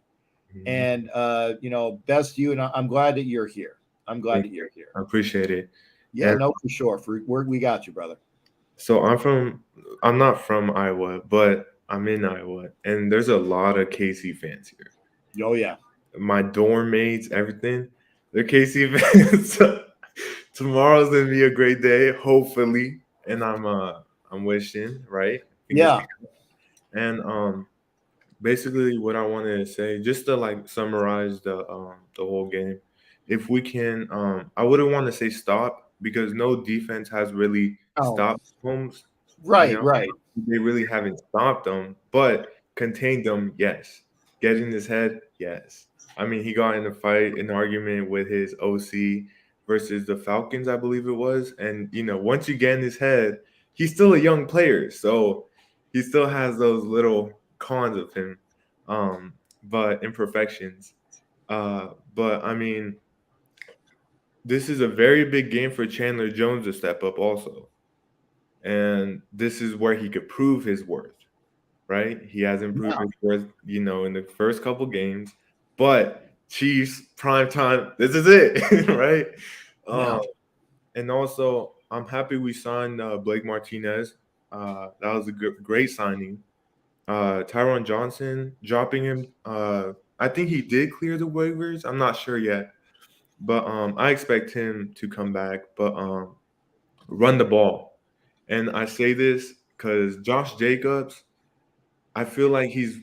Mhm. and you know, best you. And I'm glad that you're here. I'm glad Thank that you're here. I appreciate it. Yeah, And no, for sure. We got you, brother. so I'm not from Iowa, but I'm in Iowa, and there's a lot of KC fans here. Oh yeah, My dorm mates, everything, they're KC fans. So tomorrow's gonna be a great day, hopefully, and I'm wishing, right? Fingers yeah. crossed. And basically what I wanted to say, just to like summarize the whole game, if we can, I wouldn't want to say stop because no defense has really Oh, stopped Holmes. You right, know, right. they really haven't stopped them, but contained them, yes. Getting his head, yes. I mean, he got in a fight, an argument with his OC versus the Falcons, I believe it was. And you know, once you get in his head, he's still a young player, so he still has those little cons of him, but imperfections. But I mean, this is a very big game for Chandler Jones to step up also. And this is where he could prove his worth, right? He hasn't proved Yeah, his worth, you know, in the first couple games, but Chiefs prime time, this is it, right? yeah, Um, and also, I'm happy we signed Blake Martinez. That was a great signing. Tyron Johnson dropping him. I think he did clear the waivers. I'm not sure yet, but I expect him to come back. But run the ball, and I say this because Josh Jacobs, I feel like he's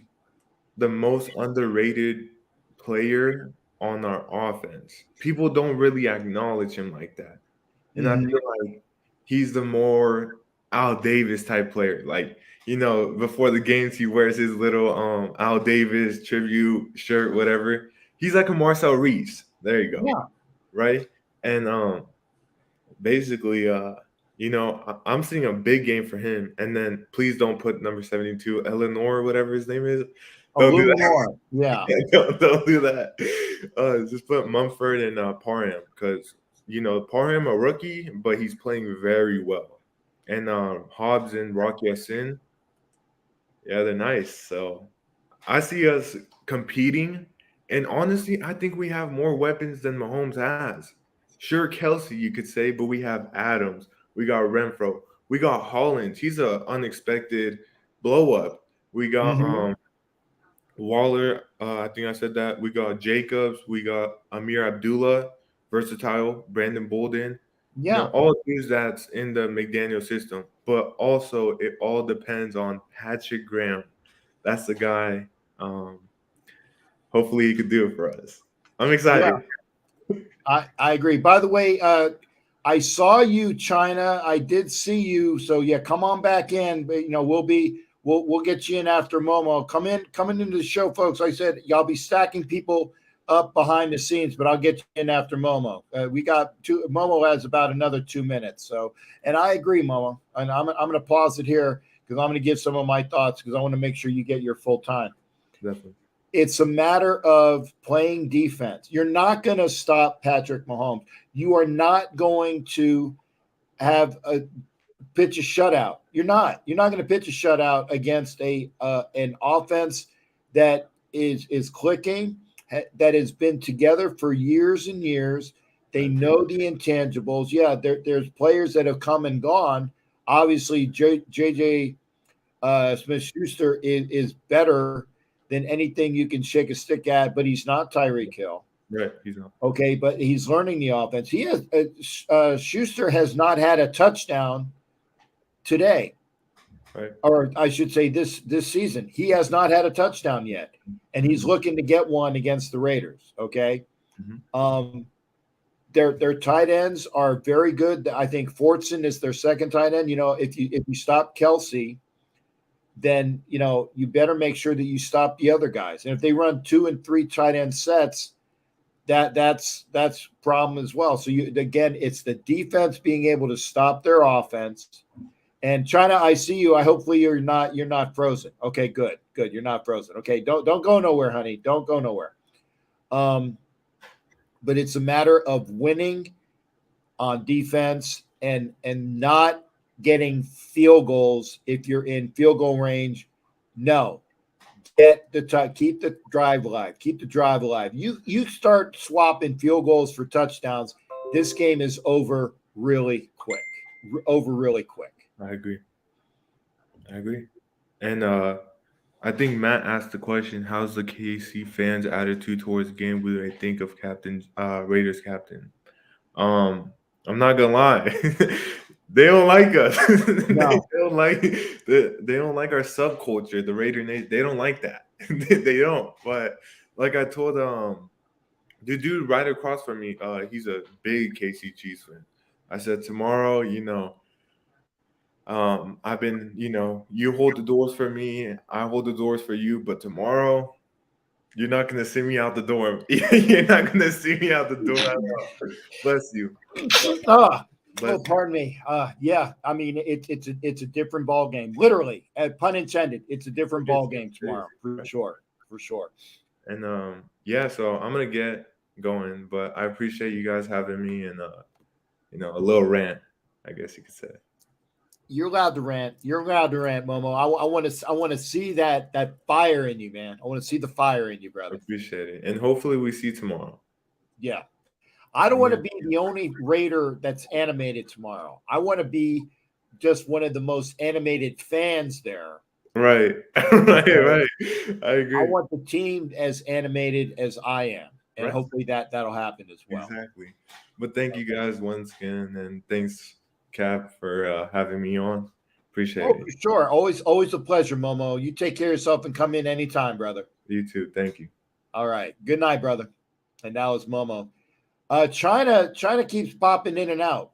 the most underrated player on our offense. People don't really acknowledge him like that. And I mhm. feel like he's the more Al Davis type player. Like, you know, before the games he wears his little Al Davis tribute shirt, whatever. He's like a Marcel Reese. There you go. Yeah, Right? And basically you know, I'm seeing a big game for him. And then please don't put number 72, Eleanor, whatever his name is. a Don't do little that. more. Yeah, Don't do that. Just put Mumford and Parham because you know Parham a rookie, but he's playing very well. And Hobbs and Rocky Sin, yeah, they're nice. So I see us competing, and honestly, I think we have more weapons than Mahomes has. Sure, Kelsey, you could say, but we have Adams, we got Renfro, we got Hollins. He's a unexpected blow up. We got mhm. Waller, I think I said that. We got Jacobs. We got Amir Abdullah, versatile. Brandon Bolden. You know, Yeah. all dudes that's in the McDaniel system. But also, it all depends on Patrick Graham. That's the guy. Um, hopefully, he could do it for us. I'm Yeah, excited. I agree. By the way, I saw you, China. I did see you. So yeah, come on back in. But, you know, we'll get you in after Momo. Coming into the show, folks. Like I said, y'all be stacking people up behind the scenes, but I'll get you in after Momo. We got two. Momo has about another 2 minutes. So, and I agree, Momo. And I'm going to pause it here because I'm going to give some of my thoughts because I want to make sure you get your full time. Definitely. It's a matter of playing defense. You're not going to stop Patrick Mahomes. You are not going to have a pitch a shutout. You're not. You're not going to pitch a shutout against an offense that is clicking, that has been together for years and years. They know the intangibles. Yeah, there's players that have come and gone. Obviously, JJ Smith-Schuster is better than anything you can shake a stick at, but he's not Tyreek Hill. Right. He's not. Okay, but he's learning the offense. He has Schuster has not had a touchdown today, Right. or I should say this season. He has not had a touchdown yet, and he's looking to get one against the Raiders. Okay, Mhm. Their tight ends are very good. I think Fortson is their second tight end. You know, if you stop Kelsey, then you know you better make sure that you stop the other guys. And if they run 2 and 3 tight end sets, that's problem as well. So you again, it's the defense being able to stop their offense. And China, I see you. I hopefully you're not frozen. Okay, good. You're not frozen. Okay, don't go nowhere, honey. Don't go nowhere. But it's a matter of winning on defense and not getting field goals if you're in field goal range. No. Keep the drive alive. Keep the drive alive. You start swapping field goals for touchdowns, this game is over really quick. Over really quick. I agree. And I think Matt asked the question, how's the KC fans' attitude towards the game? What do they think of Raiders captain? I'm not gonna lie. They don't like us. No. They don't like our subculture, the Raider Nation. They don't like that. They don't. But like I told the dude right across from me, he's a big KC Chiefs fan. I said, tomorrow, I've been, you hold the doors for me, I hold the doors for you, but tomorrow you're not gonna see me out the door. You're not gonna see me out the door at all. Bless you. Oh, pardon me. Yeah, I mean it's a different ball game. Literally, pun intended. It's a different ball game tomorrow for sure. And yeah, so I'm gonna get going, but I appreciate you guys having me and a little rant, I guess you could say. You're allowed to rant. You're allowed to rant, Momo. I want to see that fire in you, man. I want to see the fire in you, brother. Appreciate it, and hopefully we see tomorrow. Yeah. I don't want to be the only Raider that's animated tomorrow. I want to be just one of the most animated fans there. Right. Right. I agree. I want the team as animated as I am. And Right. Hopefully that'll happen as well. Exactly. But thank you guys once again, and thanks, Cap, for having me on. Appreciate it. For sure. Always a pleasure, Momo. You take care of yourself and come in anytime, brother. You too. Thank you. All right. Good night, brother. And now it's Momo. China keeps popping in and out.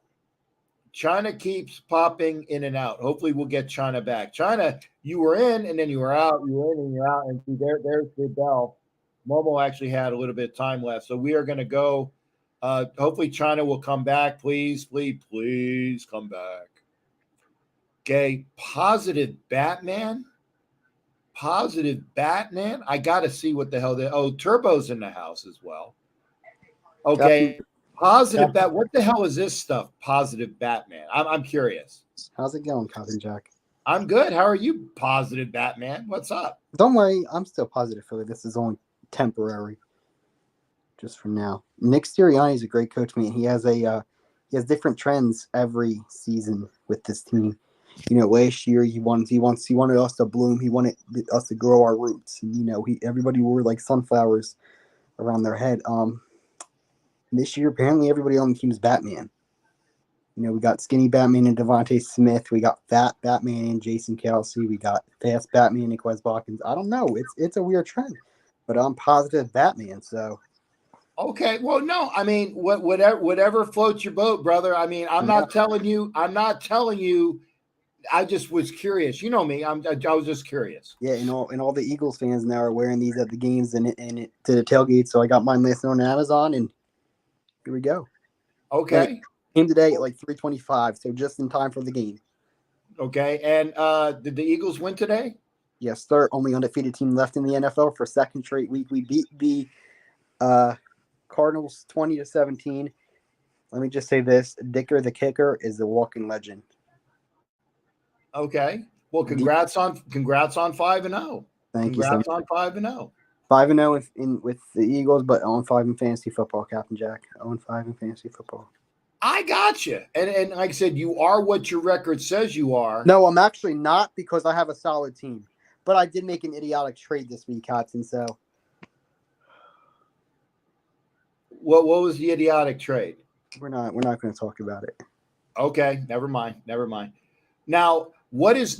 Hopefully we'll get China back. China, you were in and then you were out. You were in and you're out. And see, there's the bell. Momo actually had a little bit of time left. So we are going to go. Hopefully China will come back. Please come back. Okay. Positive Batman. I got to see what the hell Turbo's in the house as well. Okay. Positive Bat. What the hell is this stuff? Positive Batman. I'm curious. How's it going, Captain Jack? I'm good. How are you, Positive Batman? What's up? Don't worry, I'm still positive, Philly. This is only temporary, just for now. Nick Sirianni is a great coach, man. He has different trends every season with this team. Last year he wanted us to bloom. He wanted us to grow our roots, and everybody wore like sunflowers around their head. This year, apparently everybody on the team is Batman. We got skinny Batman and Devontae Smith. We got fat Batman and Jason Kelsey. We got fast Batman and Quez Watkins. I don't know. It's a weird trend, but I'm positive Batman. So, okay. Well, no. I mean, whatever floats your boat, brother. I mean, I'm not telling you. I just was curious. You know me. I was just curious. Yeah, and all the Eagles fans now are wearing these at the games and it to the tailgate. So I got mine listed on Amazon, and here we go. Okay. Came today at like 3:25, so just in time for the game. Okay. And did the Eagles win today? Yes, third only undefeated team left in the NFL for second straight week. We beat the Cardinals 20-17. Let me just say this: Dicker the kicker is a walking legend. Okay. Well, congrats on 5-0. Thank you. Congrats on 5-0. 5-0 with the Eagles, but 0-5 in fantasy football, Captain Jack. 0-5 in fantasy football. I got you. And like I said, you are what your record says you are. No, I'm actually not, because I have a solid team. But I did make an idiotic trade this week, Captain. So, what was the idiotic trade? we're not going to talk about it. Okay, never mind. Now, what is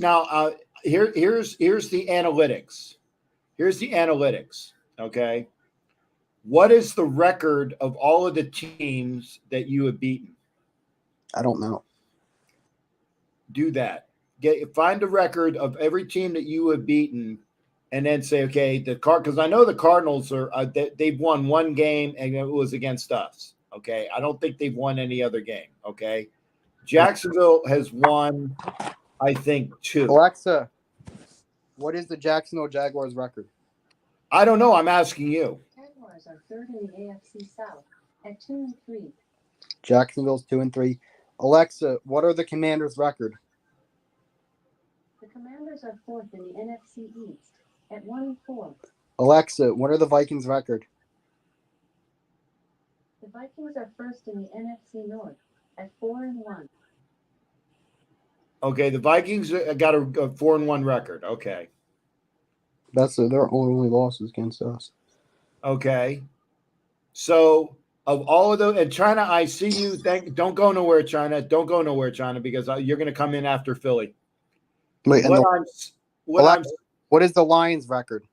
here's the analytics. Here's the analytics. Okay. What is the record of all of the teams that you have beaten? I don't know. Do that. Find the record of every team that you have beaten, and then say, okay, because I know the Cardinals are they've won one game and it was against us. Okay, I don't think they've won any other game. Okay, Jacksonville has won, I think, 2. Alexa, what is the Jacksonville Jaguars record? I don't know. I'm asking you. Jaguars are third in the AFC South at 2-3. Jacksonville's 2-3. Alexa, what are the Commanders' record? The Commanders are fourth in the NFC East at 1-4. Alexa, what are the Vikings' record? The Vikings are first in the NFC North at 4-1. Okay, the Vikings got a 4-1 record. Okay. That's their only losses against us. Okay. So of all of those, and China, I see you. Don't go nowhere, China. Don't go nowhere, China, because you're going to come in after Philly. Wait, and What what is the Lions' record?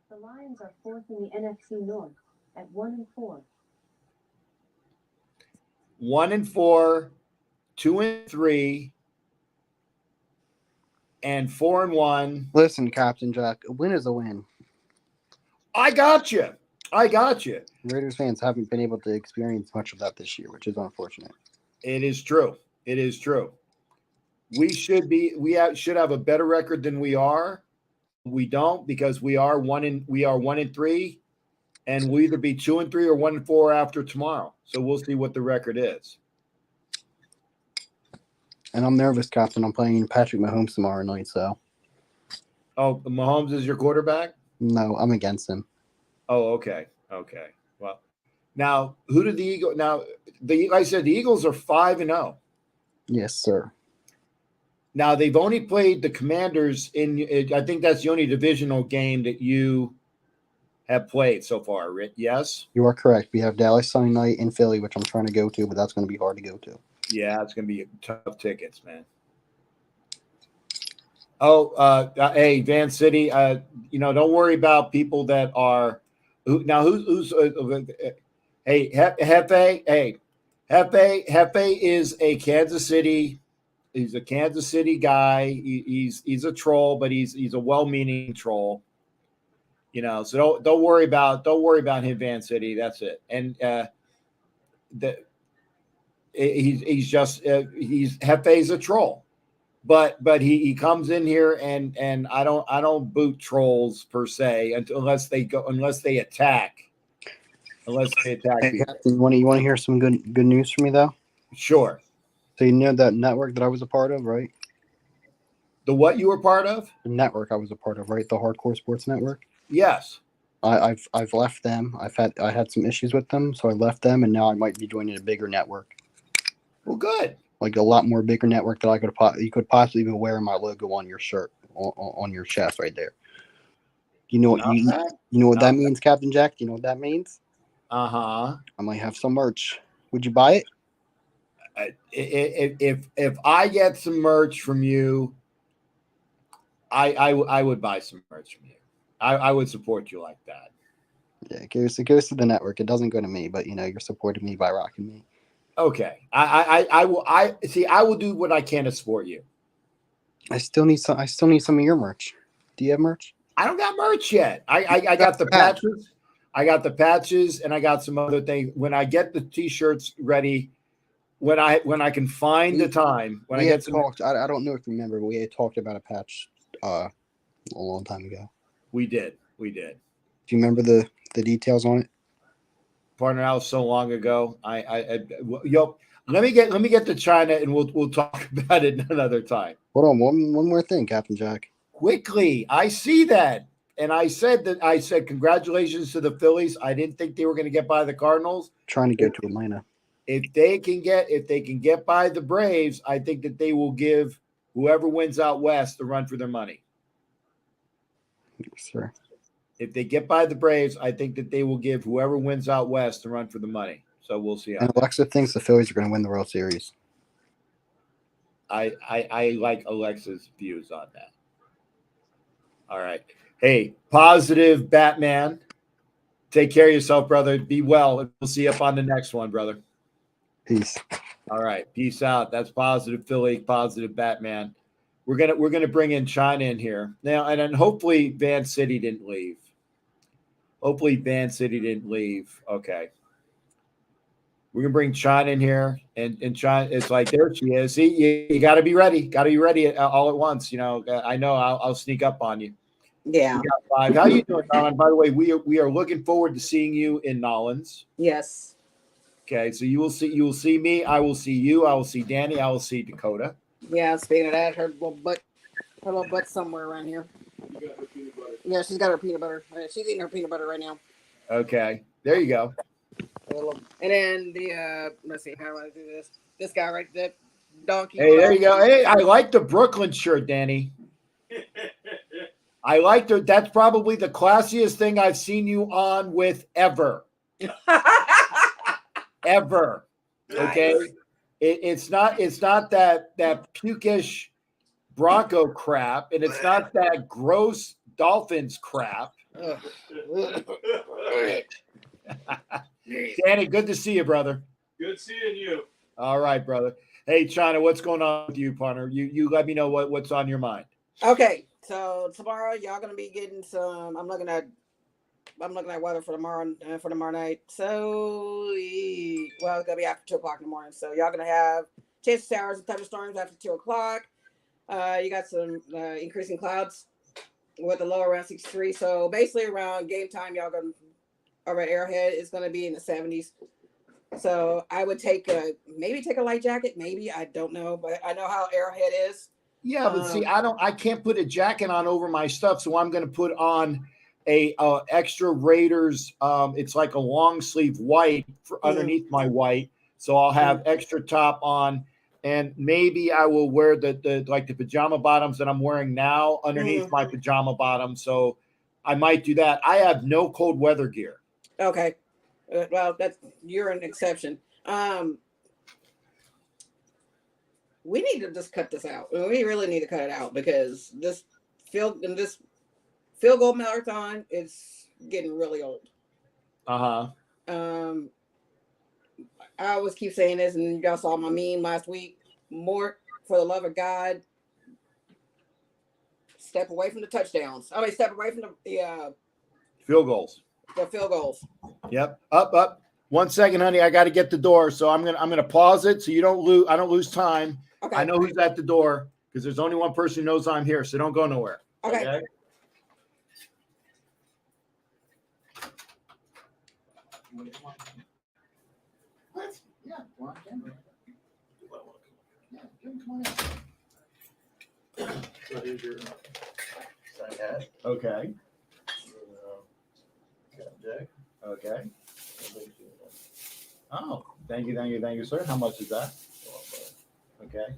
The Lions are fourth in the NFC North at 1-4. 1-4, 2-3, and 4-1. Listen, Captain Jack, a win is a win. I got you. Raiders fans haven't been able to experience much of that this year, which is unfortunate. It is true. We should have a better record than we are. We don't, because we are 1-3, and we'll either be 2-3 or 1-4 after tomorrow. So we'll see what the record is. And I'm nervous, Captain. I'm playing Patrick Mahomes tomorrow night, so. Oh, Mahomes is your quarterback? No, I'm against him. Oh, okay. Well, now who did the Eagles? Now, like I said, the Eagles are 5-0. Yes, sir. Now they've only played the Commanders in. I think that's the only divisional game that you have played so far. Yes. You are correct. We have Dallas Sunday night in Philly, which I'm trying to go to, but that's going to be hard to go to. Yeah, it's going to be tough tickets, man. Oh, hey, Van City. Don't worry about people that are. Who's hey, Hefe. Hey, Hefe is a Kansas City. He's a Kansas City guy. He's a troll, but he's a well-meaning troll. So don't worry about him, Van City. That's it. And he's Hefe's a troll, but he comes in here and I don't boot trolls per se unless they attack. Hey, Captain, you want to hear some good news from me though? Sure. So you know that network that I was a part of, right? The what you were part of? The network I was a part of, right? The Hardcore Sports Network. Yes. I've left them. I had some issues with them, so I left them, and now I might be joining a bigger network. Well, good. Like a lot more bigger network that you could possibly be wearing my logo on your shirt, on your chest right there. You know what that means, Captain Jack? Do you know what that means? Uh-huh. I might have some merch. Would you buy it? If I get some merch from you, I would buy some merch from you. I would support you like that. Yeah, it goes to the network. It doesn't go to me, but you're supporting me by rocking me. Okay. I will do what I can to support you. I still need some of your merch. Do you have merch? I don't got merch yet. I got the patches. I got the patches and I got some other things. When I get the t-shirts ready, when I can find the time, when I get some talked, I don't know if you remember, but we had talked about a patch a long time ago. We did. Do you remember the details on it? Partner, that was so long ago. Let me get to China and we'll talk about it another time. Hold on, one more thing, Captain Jack. Quickly, I see that. And I said congratulations to the Phillies. I didn't think they were going to get by the Cardinals. Trying to go to Atlanta. If they can get by the Braves, I think that they will give whoever wins out west the run for their money. Yes, sir. If they get by the Braves, I think that they will give whoever wins out west the run for the money. So we'll see. And Alexa thinks the Phillies are going to win the World Series. I like Alexa's views on that. All right. Hey, positive Batman. Take care of yourself, brother. Be well. We'll see you up on the next one, brother. Peace. All right. Peace out. That's positive Philly, positive Batman. We're gonna bring in China in here now, and then hopefully Van City didn't leave. Okay. We're gonna bring China in here, and China. It's like there she is. See, you got to be ready. Got to be ready all at once. I know I'll sneak up on you. Yeah. How are you doing, Nolan? By the way, we are looking forward to seeing you in Nolans. Yes. Okay, so you will see me. I will see you. I will see Danny. I will see Dakota. Yeah, speaking of that, her little butt somewhere around here. Yeah, she's got her peanut butter. She's eating her peanut butter right now. Okay, there you go. And then the let's see, how do I do this? This guy right there, donkey. Hey, there you go. Hey, I like the Brooklyn shirt, Danny. I like the. That's probably the classiest thing I've seen you on with ever. Ever. Okay. It's not that pukish Bronco crap, and it's not that gross Dolphins crap. Danny, good to see you, brother. Good seeing you. All right, brother. Hey, China, what's going on with you, partner? You let me know what's on your mind. Okay, so tomorrow y'all gonna be getting some. I'm looking at weather for tomorrow night. So well, it's gonna be after 2:00 in the morning. So y'all gonna have chance of showers and thunderstorms after 2:00. You got some increasing clouds with a low around 63. So basically around game time, y'all gonna over at Arrowhead is gonna be in the 70s. So I would maybe take a light jacket. Maybe, I don't know, but I know how Arrowhead is. Yeah, but see, I can't put a jacket on over my stuff, so I'm going to put on a extra Raiders. It's like a long sleeve white underneath my white, so I'll have extra top on, and maybe I will wear the pajama bottoms that I'm wearing now underneath my pajama bottoms. So I might do that. I have no cold weather gear. Okay, well, you're an exception. We need to just cut this out. We really need to cut it out because this field goal marathon is getting really old. I always keep saying this, and y'all saw my meme last week. More, for the love of God, step away from the touchdowns. Step away from the field goals. The field goals. Yep. Up. 1 second, honey. I got to get the door, so I'm gonna pause it so you don't lose. I don't lose time. Okay. I know who's at the door because there's only one person who knows I'm here, so don't go nowhere. Okay. What? Yeah. Okay. Okay. Oh, thank you, sir. How much is that? Okay.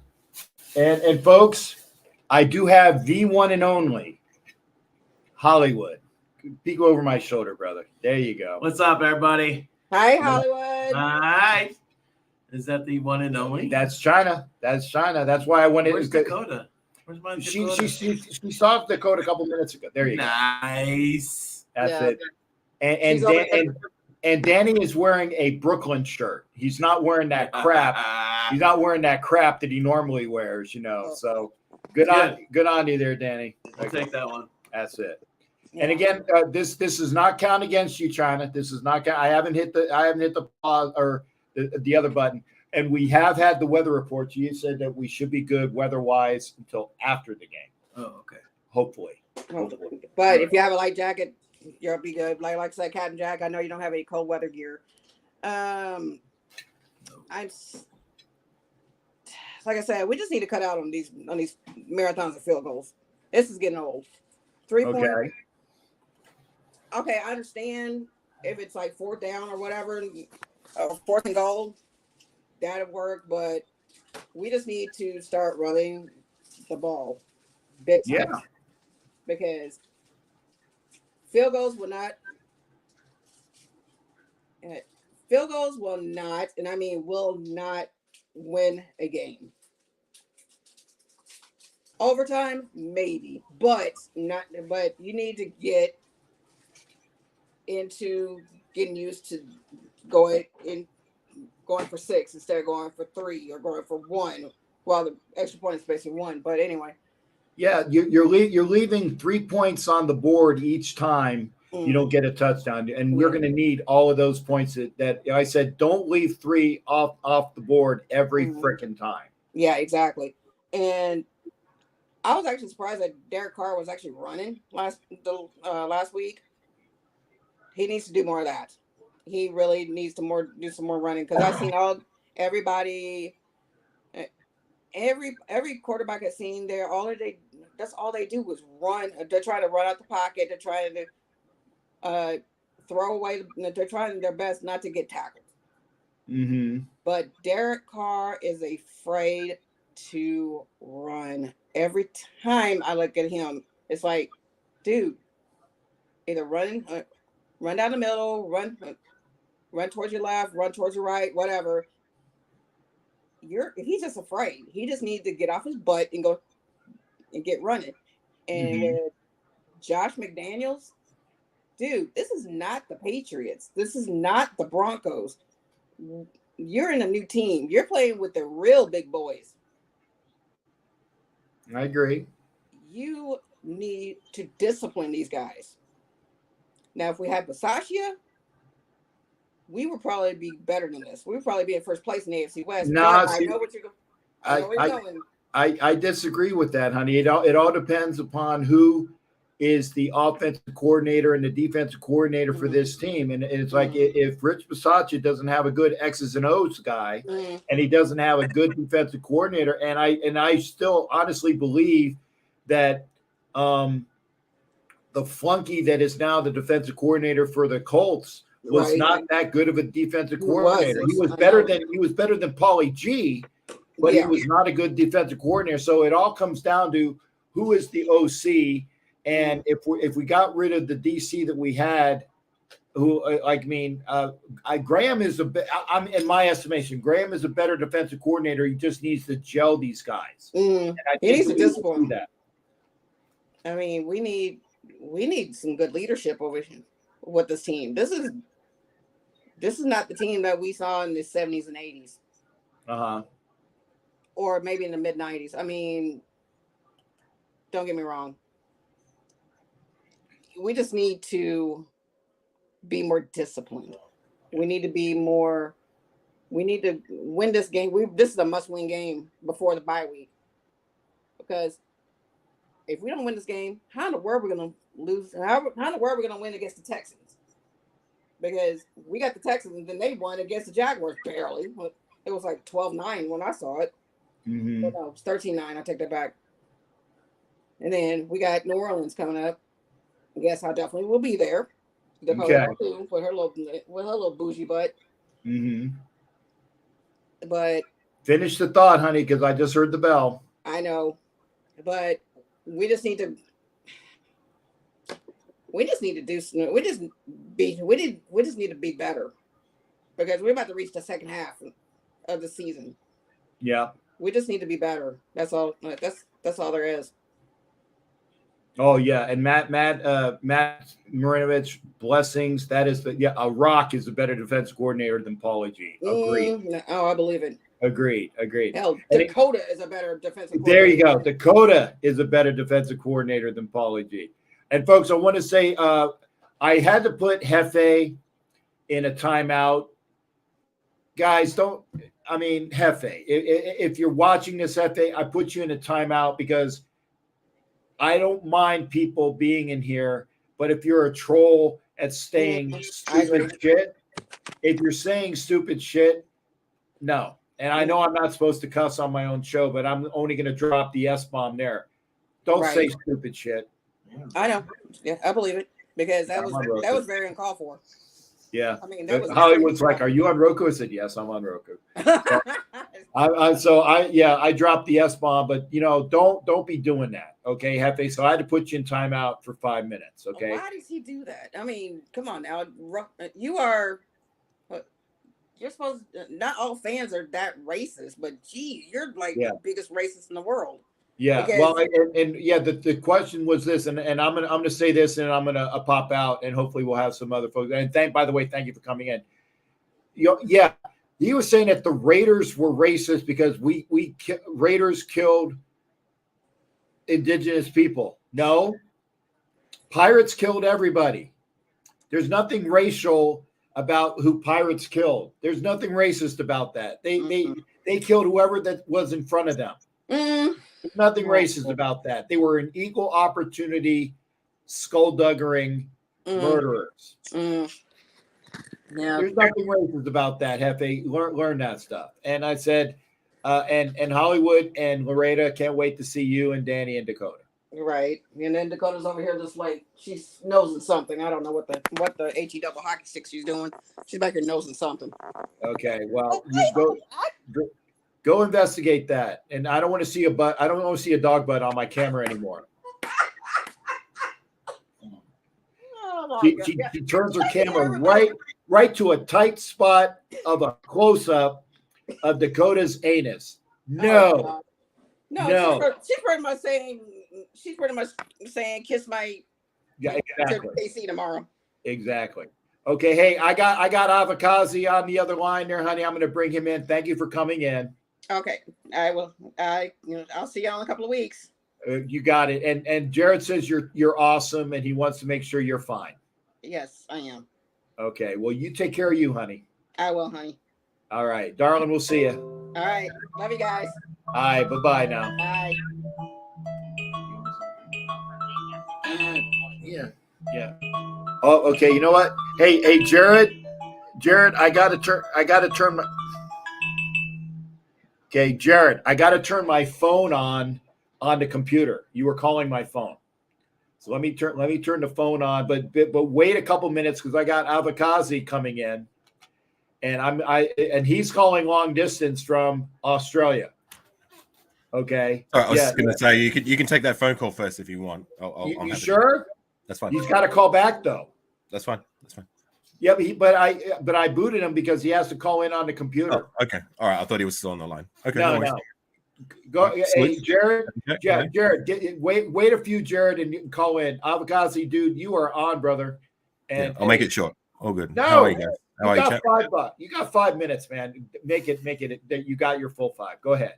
And folks, I do have the one and only Hollywood. Peek over my shoulder, brother. There you go. What's up, everybody? Hi, Hollywood. Hi. Is that the one and only? That's China. That's why I went in. Where's Dakota? Where's my Dakota? She saw Dakota a couple minutes ago. There you go. Nice. That's it. And Danny is wearing a Brooklyn shirt. He's not wearing that crap. He's not wearing that crap that he normally wears, So good on you there, Danny. I'll take that one. That's it. And again, this does not count against you, China. This is not. I haven't hit the pause or the other button. And we have had the weather reports. You said that we should be good weather-wise until after the game. Oh, okay. Hopefully. But if you have a light jacket, you'll be good. Like I said, Captain Jack, I know you don't have any cold weather gear. I'm like I said, we just need to cut out on these marathons and field goals. This is getting old. 3 point. Okay, I understand if it's like 4th down or whatever, or 4th and goal, that'll work. But we just need to start running the ball big time. Yeah. Because field goals will not, and I mean will not win a game. Overtime, maybe, but you need to get into getting used to going for 6 instead of going for 3 or going for 1. Well, the extra point is basically 1, but anyway. Yeah, you're leaving 3 points on the board each time you don't get a touchdown, and we're going to need all of those points that I said. Don't leave 3 off the board every freaking time. Yeah, exactly. And I was actually surprised that Derek Carr was actually running last week. He needs to do more of that. he really needs to do some more running because I've seen everybody, every quarterback I've seen there. That's all they do is run. They're trying to run out the pocket. They're trying to throw away. They're trying their best not to get tackled. Mm-hmm. But Derek Carr is afraid to run. Every time I look at him, it's like, dude, either run down the middle, run towards your left, run towards your right, whatever. He's just afraid. He just needs to get off his butt and go and get running. And with Josh McDaniels, dude, this is not the Patriots. This is not the Broncos. You're in a new team. You're playing with the real big boys. I agree. You need to discipline these guys. Now, if we had Bisaccia, we would probably be better than this. We would probably be in first place in the AFC West. No, I know what you're going. I disagree with that, honey. It all depends upon who is the offensive coordinator and the defensive coordinator for this team. And it's like if Rich Bisaccia doesn't have a good X's and O's guy and he doesn't have a good defensive coordinator, and I still honestly believe that the flunky that is now the defensive coordinator for the Colts was not that good of a defensive coordinator. He was better than Paulie G, but he was not a good defensive coordinator. So it all comes down to who is the OC. And if we got rid of the DC that we had, Graham is I'm in my estimation, Graham is a better defensive coordinator. He just needs to gel these guys. And He needs to discipline that. I mean, we need some good leadership over here with this team. This is not the team that we saw in the 70s and 80s. Or maybe in the mid 90s. I mean, don't get me wrong. We just need to be more disciplined. We need to win this game. This is a must-win game before the bye week. Because if we don't win this game, how in the world are we going to lose? How in the world are we going to win against the Texans? Because we got the Texans and then they won against the Jaguars barely. It was like 12-9 when I saw it. But no, it was 13-9. I take that back. And then we got New Orleans coming up. Yes, I definitely will be there. Okay. With her little bougie butt. But finish the thought, honey, because I just heard the bell. I know, but we just need to be better because we're about to reach the second half of the season. Yeah, we just need to be better. That's all. That's all there is. Oh yeah, and Matt Marinovich, blessings. That is a Rock is a better defense coordinator than Paulie G. Agreed. I believe it. Agreed. Hell, Dakota is a better defensive coordinator. There you go. Dakota is a better defensive coordinator than Paulie G. And folks, I want to say I had to put Hefe in a timeout. Guys, Hefe. If you're watching this, Hefe, I put you in a timeout because I don't mind people being in here, but if you're a troll at saying stupid shit, if you're saying stupid shit, no. And I know I'm not supposed to cuss on my own show, but I'm only going to drop the S-bomb there. Don't say stupid shit. I know. Yeah, I believe it because that was very uncalled for. Yeah. I mean, that was Hollywood's like, "Are you on Roku?" I said, "Yes, I'm on Roku." So, I dropped the S-bomb, but don't be doing that, okay, Hefe? So I had to put you in timeout for 5 minutes, okay? Why does he do that? I mean, come on now, you're supposed to, not all fans are that racist, but gee, you're like the biggest racist in the world. Yeah, well, the question was this, and I'm gonna say this, and I'm gonna pop out, and hopefully we'll have some other folks. And by the way, thank you for coming in. He was saying that the Raiders were racist because Raiders killed indigenous people. No, Pirates killed everybody. There's nothing racial about who Pirates killed. There's nothing racist about that. They killed whoever that was in front of them. There's nothing racist about that. They were an equal opportunity, skullduggery murderers. Yeah. There's nothing racist about that, Hefe. Learn that stuff. And I said, and Hollywood and Loretta can't wait to see you and Danny and Dakota. Right. And then Dakota's over here just like she's nosing something. I don't know what the HE double hockey stick she's doing. She's back here nosing something. Okay, well, you go investigate that. And I don't want to see I don't want to see a dog butt on my camera anymore. Oh, She turns her camera right to a tight spot of a close-up of Dakota's anus. No. She's pretty much saying kiss my exactly. KC tomorrow. Exactly. Okay, hey, I got Avikazi on the other line there, honey. I'm going to bring him in. Thank you for coming in. Okay, I will. I'll see y'all in a couple of weeks. You got it. And Jared says you're awesome, and he wants to make sure you're fine. Yes, I am. Okay. Well, you take care of you, honey. I will, honey. All right, darling. We'll see you. All right. Love you guys. All right. Bye now. Bye. Yeah. Oh, okay. You know what? Hey, Jared, I gotta turn my. Okay, Jared, I gotta turn my phone on the computer. You were calling my phone, so let me turn the phone on. But wait a couple minutes because I got Avikazi coming in, and he's calling long distance from Australia. Okay. Sorry, I was just gonna say you can take that phone call first if you want. You sure? That's fine. He's got to call back though. That's fine. Yeah, but I booted him because he has to call in on the computer. Oh, okay. All right. I thought he was still on the line. Okay. No. Go, hey, Jared. Okay. Yeah, Jared. Wait a few, Jared, and you can call in. Avikazi, dude, you are on, brother. And I'll make it short. All good. No, How are you guys? How are you, chat? $5. You got 5 minutes, man. Make it. You got your full 5. Go ahead.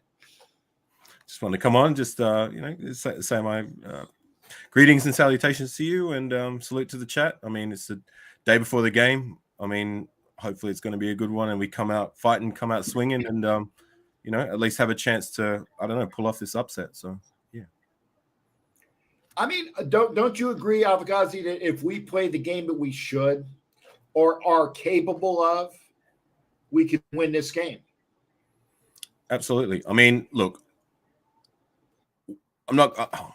Just want to come on, just say my greetings and salutations to you, and salute to the chat. I mean, it's the day before the game. I mean, hopefully it's going to be a good one, and we come out fighting, come out swinging, and at least have a chance to, I don't know, pull off this upset. So yeah. I mean, don't you agree, Avikazi, that if we play the game that we should or are capable of, we could win this game? Absolutely. I mean, look, I'm not.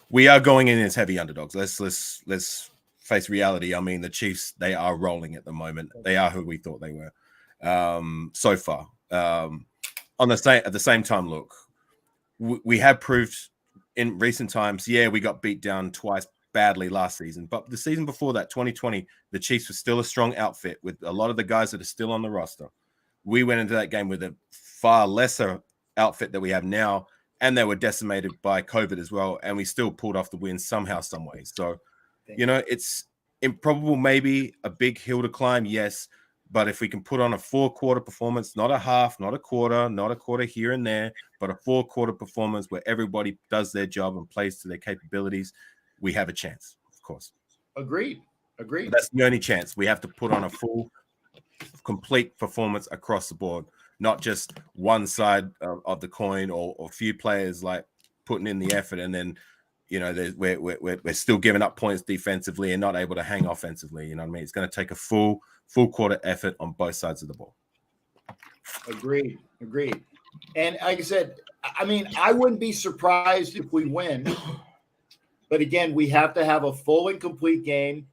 We are going in as heavy underdogs. Let's face reality. I mean, the Chiefs, they are rolling at the moment. They are who we thought they were so far. At the same time, look, we have proved in recent times. Yeah, we got beat down twice badly last season, but the season before that, 2020, the Chiefs were still a strong outfit with a lot of the guys that are still on the roster. We went into that game with a far lesser outfit that we have now. And they were decimated by COVID as well. And we still pulled off the win somehow, some way. So, it's improbable, maybe a big hill to climb. Yes. But if we can put on a 4-quarter performance, not a half, not a quarter here and there, but a 4-quarter performance where everybody does their job and plays to their capabilities, we have a chance, of course. Agreed. But that's the only chance. We have to put on a full, complete performance across the board. Not just one side of the coin or a few players like putting in the effort and then, we're still giving up points defensively and not able to hang offensively. You know what I mean? It's going to take a full quarter effort on both sides of the ball. Agreed. And like I said, I mean, I wouldn't be surprised if we win. But again, we have to have a full and complete game,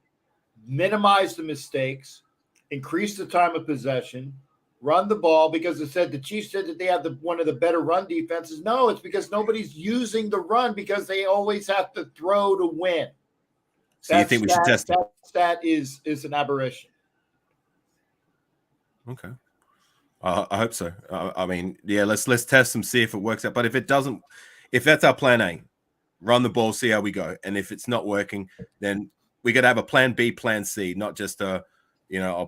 minimize the mistakes, increase the time of possession, run the ball, because it said the Chiefs said that they have one of the better run defenses. No, it's because nobody's using the run because they always have to throw to win. So you think we should test it? That is an aberration. Okay. I hope so. I mean, yeah, let's test them, see if it works out. But if it doesn't, if that's our plan A, run the ball, see how we go. And if it's not working, then we got to have a plan B, plan C, not just our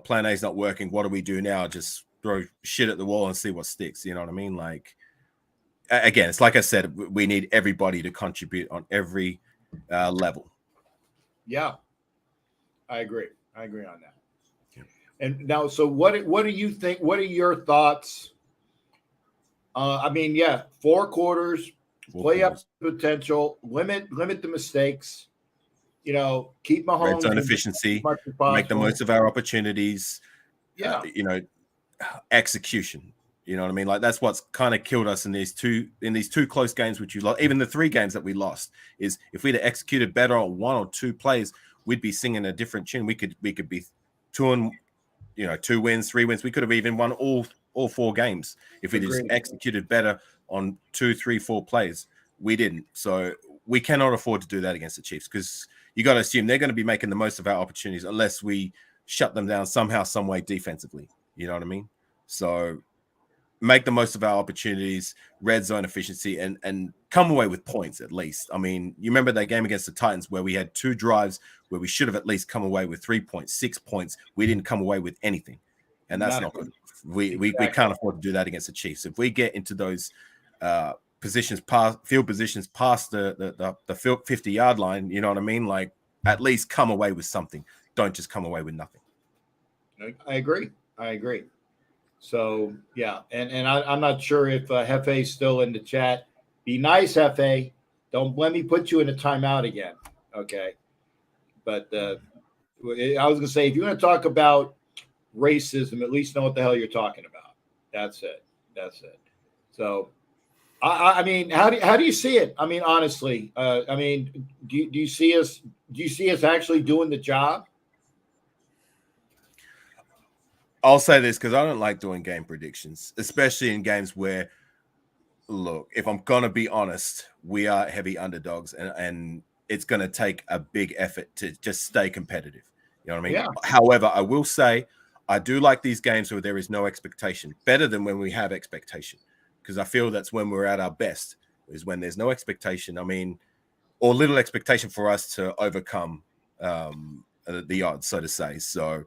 plan A is not working. What do we do now? Just throw shit at the wall and see what sticks. You know what I mean? Like, again, it's like I said, we need everybody to contribute on every level. Yeah, I agree. I agree on that. Yeah. And now, so what do you think? What are your thoughts? I mean, 4 quarters, play up potential, limit the mistakes. Keep Mahomes red zone efficiency, make the most of our opportunities. execution. You know what I mean? Like that's what's kind of killed us in these two close games which you lost. Even the 3 games that we lost is if we'd have executed better on 1 or 2 plays, we'd be singing a different tune. We could be 2 wins, 3 wins. We could have even won all 4 games if we just executed better on 2, 3, 4 plays. We didn't. So we cannot afford to do that against the Chiefs because you got to assume they're going to be making the most of our opportunities unless we shut them down somehow, some way defensively. You know what I mean? So make the most of our opportunities, red zone efficiency, and come away with points at least. I mean, you remember that game against the Titans where we had 2 drives where we should have at least come away with 3 points, 6 points. We didn't come away with anything, and that's not good. We can't afford to do that against the Chiefs. If we get into those field positions past the 50-yard line, you know what I mean? Like at least come away with something. Don't just come away with nothing. I agree. So yeah, and I'm not sure if Hefe's still in the chat. Be nice, Hefe. Don't let me put you in a timeout again. Okay. But I was gonna say if you want to talk about racism, at least know what the hell you're talking about. That's it. So I mean, how do you see it? I mean, honestly, I mean, do you see us actually doing the job? I'll say this because I don't like doing game predictions, especially in games where, look, if I'm going to be honest, we are heavy underdogs and it's going to take a big effort to just stay competitive. You know what I mean? Yeah. However, I will say I do like these games where there is no expectation, better than when we have expectation, because I feel that's when we're at our best is when there's no expectation. I mean, or little expectation for us to overcome the odds, so to say. So,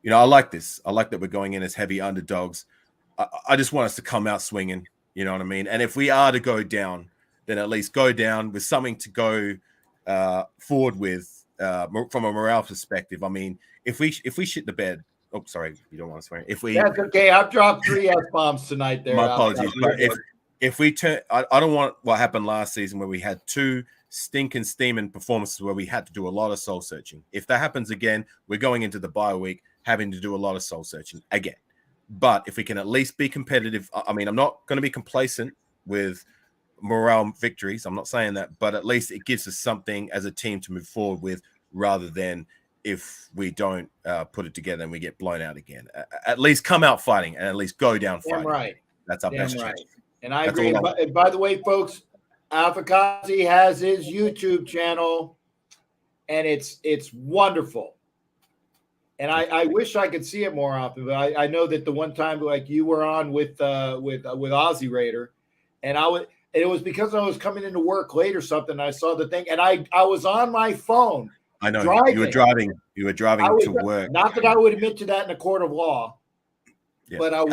you know, I like this. I like that we're going in as heavy underdogs. I just want us to come out swinging. You know what I mean? And if we are to go down, then at least go down with something to go forward with from a morale perspective. I mean, if we shit the bed. Oh, sorry, you don't want to swear. If we, that's okay. I've dropped 3 F-bombs tonight. There. My apologies. But if we turn, I don't want what happened last season where we had 2 stinking steaming performances where we had to do a lot of soul searching. If that happens again, we're going into the bye week having to do a lot of soul searching again. But if we can at least be competitive, I mean, I'm not going to be complacent with morale victories. I'm not saying that, but at least it gives us something as a team to move forward with rather than if we don't put it together and we get blown out again. At least come out fighting and at least go down fighting. Right. That's our best chance. And I agree. And by the way, folks, Alpha Kazi has his YouTube channel, and it's wonderful. And I wish I could see it more often, but I know that the one time like you were on with Aussie Raider, and it was because I was coming into work late or something. I saw the thing, and I was on my phone. I know you were driving. You were driving to work. Not that I would admit to that in a court of law, but I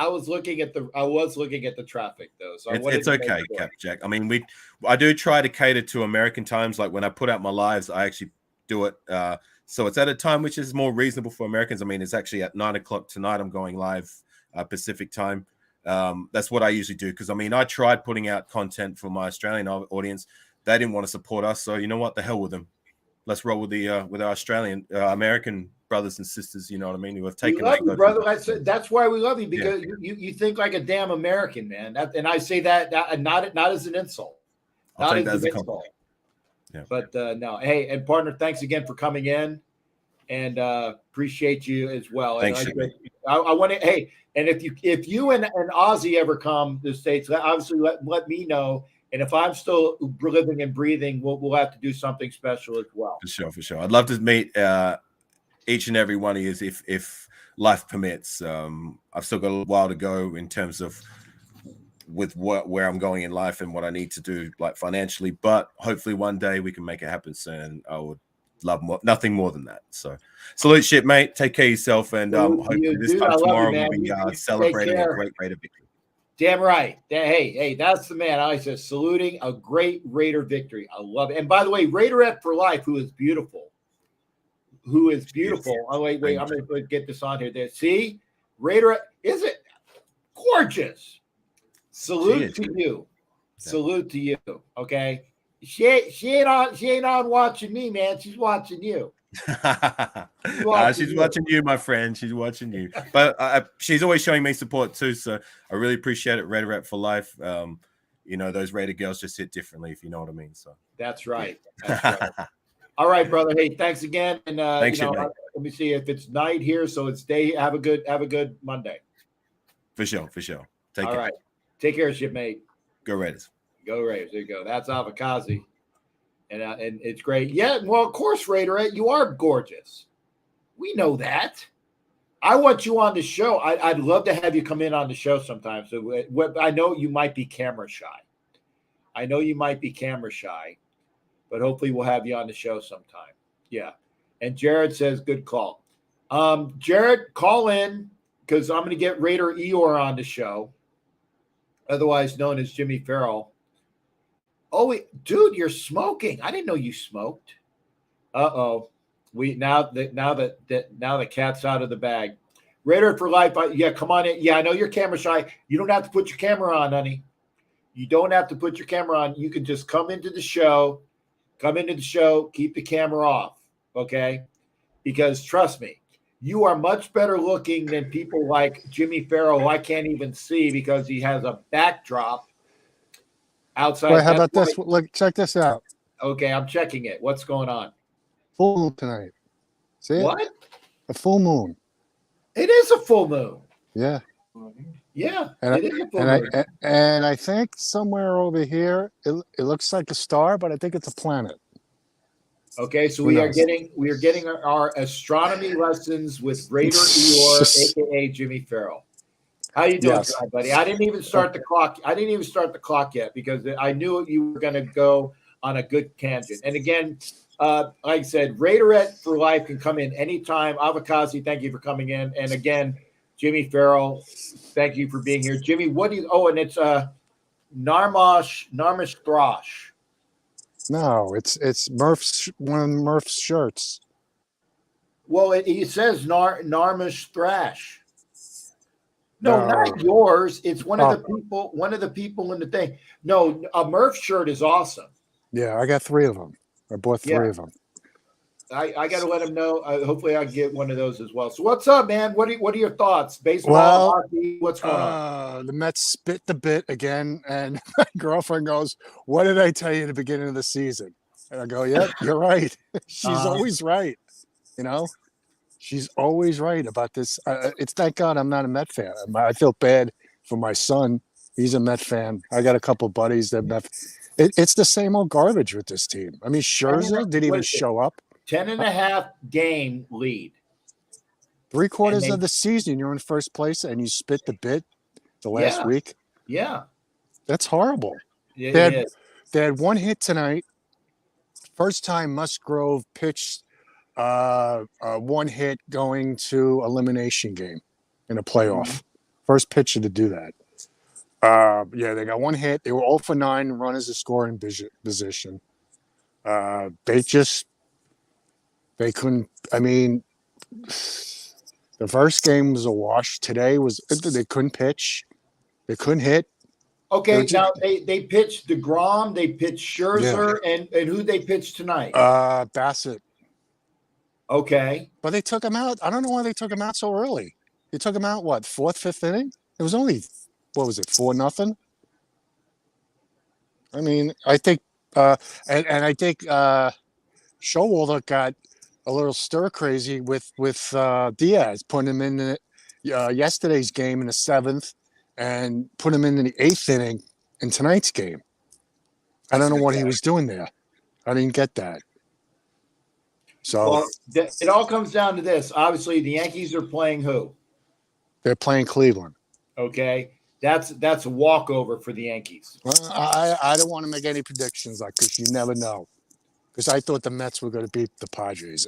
was looking at the traffic though. So it's okay, Cap Jack. I mean, I do try to cater to American times. Like when I put out my lives, I actually do it. So it's at a time which is more reasonable for Americans. I mean, it's actually at 9:00 tonight. I'm going live Pacific time. That's what I usually do because I mean, I tried putting out content for my Australian audience. They didn't want to support us, so you know what? The hell with them. Let's roll with our Australian American brothers and sisters. You know what I mean? Who have taken. We love you, brother. That's why we love you because you think like a damn American, man. And I say that not as an insult. I'll take that as a compliment. Yeah. But no, hey, and partner, thanks again for coming in, and appreciate you as well. Thanks. I want to. Hey, and if you and Ozzy ever come to the States, obviously let me know. And if I'm still living and breathing, we'll have to do something special as well. For sure. I'd love to meet each and every one of you if life permits. I've still got a while to go in terms of with where I'm going in life and what I need to do, like financially. But hopefully one day we can make it happen soon. I would love nothing more than that. So salute shit, mate. Take care of yourself, and hopefully this time tomorrow we'll be celebrating a great Raider victory. Damn right. Hey, that's the man. I was saluting a great Raider victory. I love it. And by the way, Raiderette for life, who is beautiful. Oh, wait. I'm going to get this on here. There. See? Raiderette, is it gorgeous? Salute to you. Yeah. Salute to you. Okay. She ain't on watching me, man. She's watching you. She's watching you, my friend. She's watching you. But she's always showing me support too. So I really appreciate it. Raider Rep for life. Those Raider girls just hit differently, if you know what I mean. So that's right. That's right. All right, brother. Hey, thanks again. And thanks, let me see if it's night here, so it's day. Have a good Monday. For sure. Take care. All right. Take care, shipmate. Go Raiders. Go Raiders. There you go. That's Avikazi. And it's great. Yeah, well, of course, Raider, you are gorgeous. We know that. I want you on the show. I'd love to have you come in on the show sometime. So I know you might be camera shy. But hopefully we'll have you on the show sometime. Yeah. And Jared says, good call. Jared, call in because I'm going to get Raider Eeyore on the show, otherwise known as Jimmy Farrell. Oh, dude, you're smoking. I didn't know you smoked. Uh-oh. Now the cat's out of the bag. Raider for life. Yeah, come on in. Yeah, I know you're camera shy. You don't have to put your camera on, honey. You don't have to put your camera on. You can just come into the show. Keep the camera off, okay? Because trust me, you are much better looking than people like Jimmy Farrell, who I can't even see because he has a backdrop outside. Wait, how about this? Look, check this out. Okay, I'm checking it. What's going on? Full moon tonight. See it? What? A full moon. It is a full moon. Yeah. Yeah, and it is a full moon. And I think somewhere over here, it looks like a star, but I think it's a planet. Okay, so we are getting our astronomy lessons with Raider Eeyore, aka Jimmy Farrell. How you doing, tonight, buddy? I didn't even start the clock yet because I knew you were going to go on a good tangent. And again, like I said, Raiderette for life can come in anytime. Avikazi, thank you for coming in. And again, Jimmy Farrell, thank you for being here. Jimmy, what do you? Oh, and it's Narmish Throsh. No, it's Murph's, one of Murph's shirts. Well, it says Narmish Thrash. No, not yours. It's one of the people. One of the people in the thing. No, a Murph shirt is awesome. Yeah, I got 3 of them. I bought 3 of them. I got to let him know. Hopefully, I'll get one of those as well. So, what's up, man? What are your thoughts? Baseball, hockey, what's going on? The Mets spit the bit again, and my girlfriend goes, "What did I tell you at the beginning of the season?" And I go, "Yep, you're right. She's always right. She's always right about this. It's thank God I'm not a Met fan. I feel bad for my son. He's a Met fan. I got a couple buddies that Met. It's the same old garbage with this team. I mean, Scherzer didn't even show up. 10.5 game lead. 3/4 of the season, you're in first place, and you spit the bit the last week. Yeah, that's horrible. Yeah, they had 1 hit tonight. First time Musgrove pitched 1 hit going to elimination game in a playoff. First pitcher to do that. They got 1 hit. They were 0 for 9 runners to score in position. They couldn't. I mean, the first game was a wash. Today they couldn't pitch. They couldn't hit. Okay, now they pitched DeGrom, they pitched Scherzer, and who they pitched tonight? Bassett. Okay. But they took him out. I don't know why they took him out so early. They took him out, what, 4th, 5th inning? It was only, 4-0? I mean, I think, and I think Showalter got a little stir crazy with Diaz, putting him in yesterday's game in the 7th and put him in the 8th inning in tonight's game. I don't know what he was doing there. I didn't get that. So it all comes down to this. Obviously, the Yankees are playing who? They're playing Cleveland. Okay, that's a walkover for the Yankees. Well, I don't want to make any predictions because you never know. Because I thought the Mets were going to beat the Padres,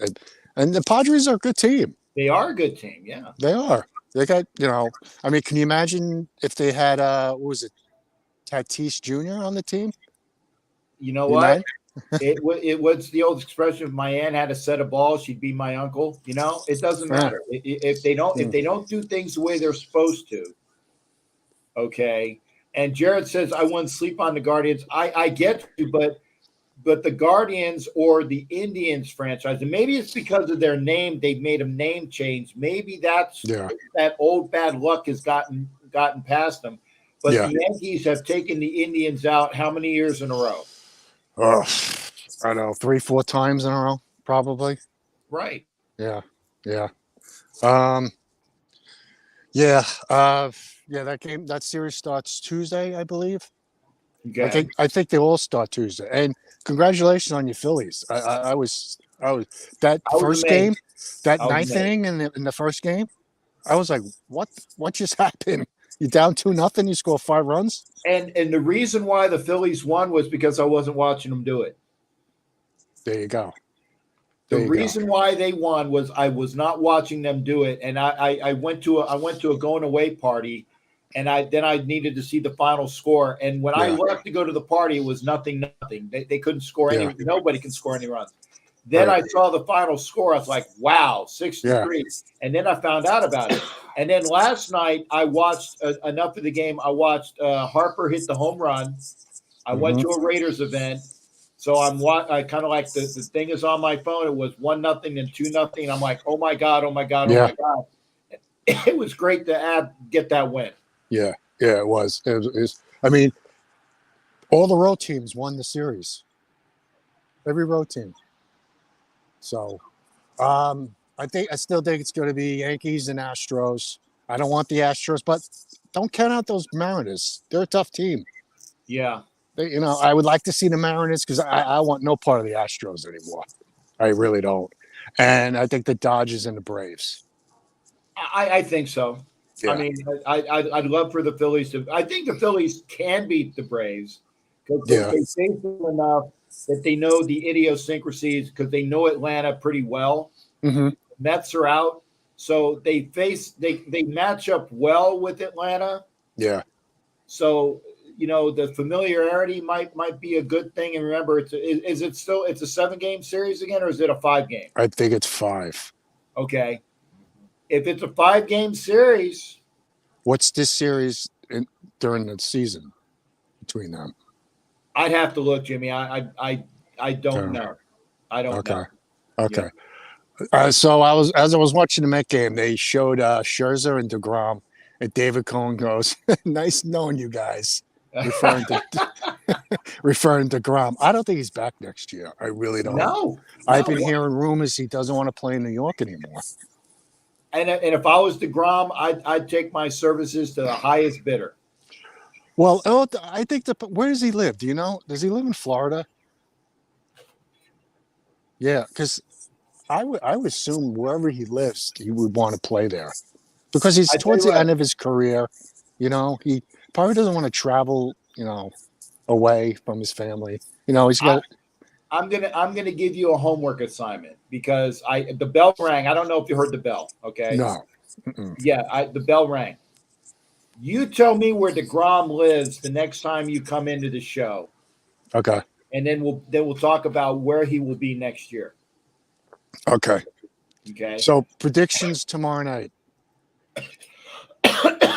and the Padres are a good team. They are a good team, yeah. They are. They got I mean, can you imagine if they had what was it, Tatis Jr. on the team? You know what? It was the old expression: if my aunt had a set of balls, she'd be my uncle. It doesn't matter if they don't do things the way they're supposed to. Okay. And Jared says, I wouldn't sleep on the Guardians. I get you, but but the Guardians or the Indians franchise, and maybe it's because of their name, they've made a name change. Maybe that's that old bad luck has gotten past them. But the Yankees have taken the Indians out how many years in a row? Oh, I don't know, 3-4 times in a row, probably. Right. Yeah. That series starts Tuesday, I believe. Okay. I think they all start Tuesday. And congratulations on your Phillies. I was first game, that ninth inning in the first game. I was like, what just happened? You down 2-0, you score 5 runs? And the reason why the Phillies won was because I wasn't watching them do it. There you go. The reason why they won was I was not watching them do it, and I went to a going away party, and I needed to see the final score. And when I left to go to the party, it was 0-0. They couldn't score any. Nobody can score any runs. Then I saw the final score. I was like, wow, 6-3. And then I found out about it. And then last night I watched enough of the game. I watched Harper hit the home run. I went to a Raiders event. So I kind of like the thing is on my phone. It was 1-0 and 2-0. I'm like, oh my God. It was great to get that win. Yeah, it was. I mean, all the road teams won the series. Every road team. So, I still think it's going to be Yankees and Astros. I don't want the Astros, but don't count out those Mariners. They're a tough team. Yeah. I would like to see the Mariners because I want no part of the Astros anymore. I really don't. And I think the Dodgers and the Braves. I think so. Yeah. I mean, I'd love for the Phillies to. I think the Phillies can beat the Braves because they face them enough that they know the idiosyncrasies because they know Atlanta pretty well. Mm-hmm. Mets are out, so they match up well with Atlanta. Yeah. So the familiarity might be a good thing. And remember, it's a 7-game series again, or is it a 5-game? I think it's 5. Okay. If it's a 5-game series, what's this series during the season between them? I'd have to look, Jimmy. I don't know. I don't know. Okay. So as I was watching the Met game, they showed Scherzer and DeGrom, and David Cohen goes, "Nice knowing you guys." Referring to Grom. I don't think he's back next year. I really don't. No. I've been hearing rumors he doesn't want to play in New York anymore. And if I was DeGrom, I'd take my services to the highest bidder. Well, I think where does he live? Do you know? Does he live in Florida? Yeah, because I would assume wherever he lives, he would want to play there because he's towards the end of his career. He probably doesn't want to travel, away from his family. He's got. I'm gonna give you a homework assignment because the bell rang. I don't know if you heard the bell. Okay. No. Yeah, the bell rang. You tell me where DeGrom lives the next time you come into the show. Okay. And then we'll talk about where he will be next year. Okay. Okay. So predictions tomorrow night.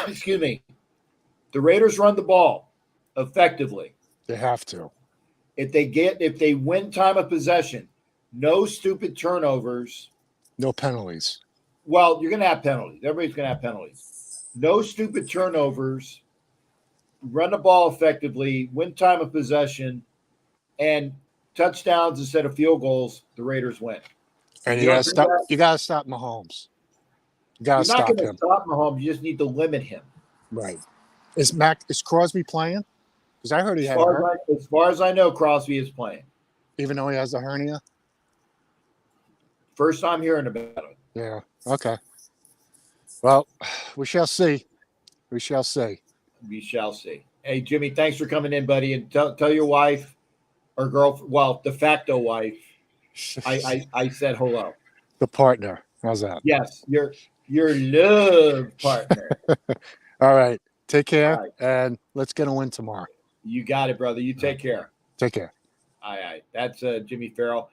Excuse me. The Raiders run the ball effectively. They have to. If they win time of possession, no stupid turnovers. No penalties. Well, you're going to have penalties. Everybody's going to have penalties. No stupid turnovers. Run the ball effectively. Win time of possession, and touchdowns instead of field goals. The Raiders win. And you got to stop. You got to stop Mahomes. You got to stop him. You're not going to stop Mahomes. You just need to limit him. Right. Is Crosby playing? Because I heard he had. As far as I know, Crosby is playing, even though he has a hernia. First time hearing about it. Yeah. Okay. Well, we shall see. We shall see. We shall see. Hey, Jimmy, thanks for coming in, buddy, and tell your wife or de facto wife. I said hello. The partner. How's that? Yes, your love partner. All right. Take care, and let's get a win tomorrow. You got it, brother. You take care. Take care. All right. That's Jimmy Farrell.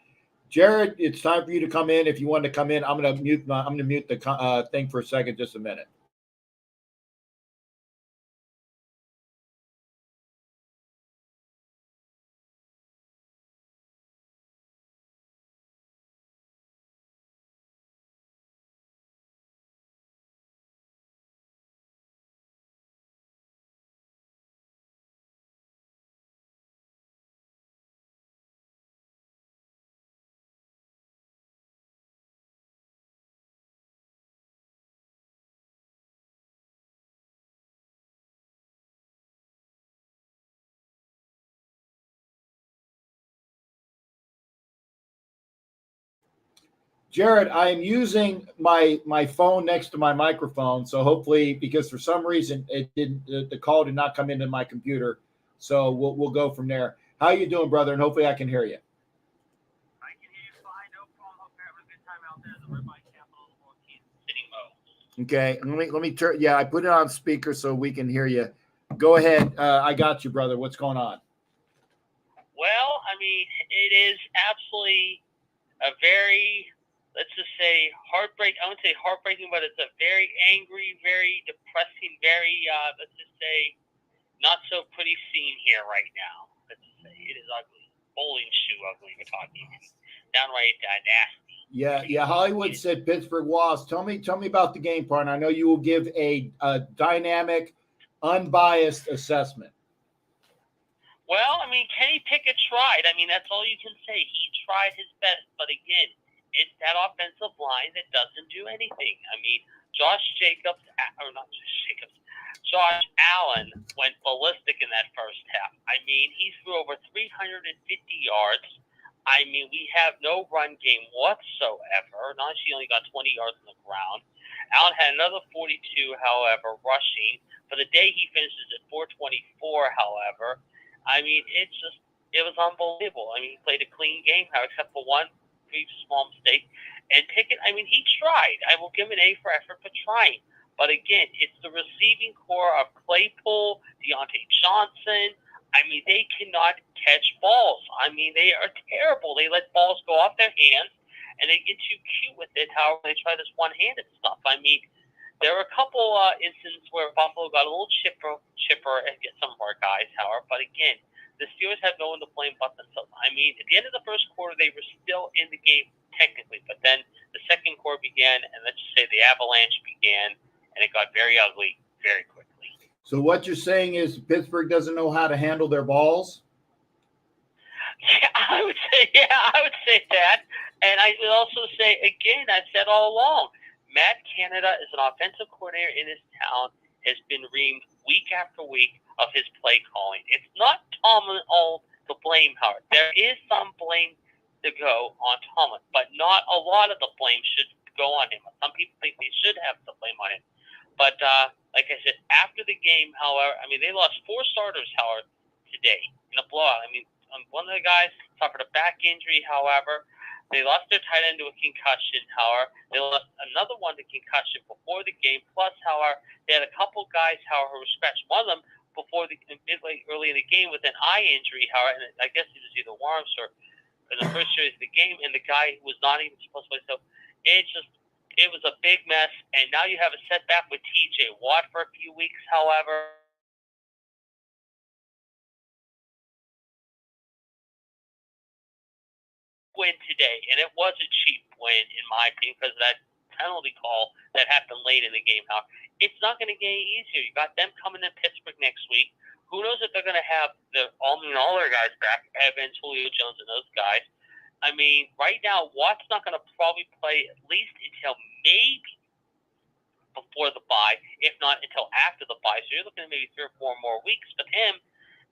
Jared, it's time for you to come in. If you want to come in, I'm gonna mute the thing for a second, just a minute. Jared, I am using my phone next to my microphone, so hopefully, because for some reason it didn't, the call did not come into my computer, so we'll go from there. How you doing, brother? And hopefully I can hear you. I can hear you fine, no problem. Hope you're having a good time out there in the Ribeye capital of Kansas City, Mo. Okay, let me turn. Yeah, I put it on speaker so we can hear you. Go ahead. I got you, brother. What's going on? Well, I mean, it is absolutely a very, let's just say, heartbreaking. I wouldn't say heartbreaking, but it's a very angry, very depressing, very, let's just say, not so pretty scene here right now. Let's just say it is ugly. Bowling shoe ugly, we're talking. Downright nasty. Yeah. Hollywood said Pittsburgh lost. Tell me about the game part. I know you will give a dynamic, unbiased assessment. Well, I mean, Kenny Pickett tried. I mean, that's all you can say. He tried his best, but again, it's that offensive line that doesn't do anything. I mean, Josh Allen went ballistic in that first half. I mean, he threw over 350 yards. I mean, we have no run game whatsoever. Najee only got 20 yards on the ground. Allen had another 42, however, rushing. For the day, he finishes at 424, however. I mean, it was unbelievable. I mean, he played a clean game, except for one brief small mistake. And Pickett, I mean, he tried. I will give him an A for effort for trying. But again, it's the receiving core of Claypool, Deontay Johnson. I mean, they cannot catch balls. I mean, they are terrible. They let balls go off their hands, and they get too cute with it. However, they try this one-handed stuff. I mean, there were a couple instances where Buffalo got a little chipper and get some of our guys, however. But again, the Steelers have no one to blame but themselves. I mean, at the end of the first quarter, they were still in the game technically, but then the second quarter began, and let's just say the avalanche began, and it got very ugly very quickly. So what you're saying is Pittsburgh doesn't know how to handle their balls? Yeah, I would say that. And I would also say, again, I said all along, Matt Canada is an offensive coordinator in this town, has been reamed week after week of his play calling. It's not Tomlin all to blame, Howard. There is some blame to go on Tomlin, but not a lot of the blame should go on him. Some people think they should have the blame on him. But like I said, after the game, however, I mean, they lost 4 starters, Howard, today in a blowout. I mean, one of the guys suffered a back injury, however. They lost their tight end to a concussion, however. They lost another one to concussion before the game. Plus, however, they had a couple guys, however, who were scratched. One of them before early in the game with an eye injury, however, and I guess it was either Worms or in the first series of the game, and the guy who was not even supposed to play. So it was a big mess, and now you have a setback with TJ Watt for a few weeks, however. Win today, and it was a cheap win in my opinion because of that penalty call that happened late in the game. How it's not going to get any easier. You got them coming to Pittsburgh next week. Who knows if they're going to have all their guys back, Evans, Julio Jones, and those guys. I mean, right now Watt's not going to probably play at least until maybe before the bye, if not until after the bye. So you're looking at maybe 3 or 4 more weeks with him,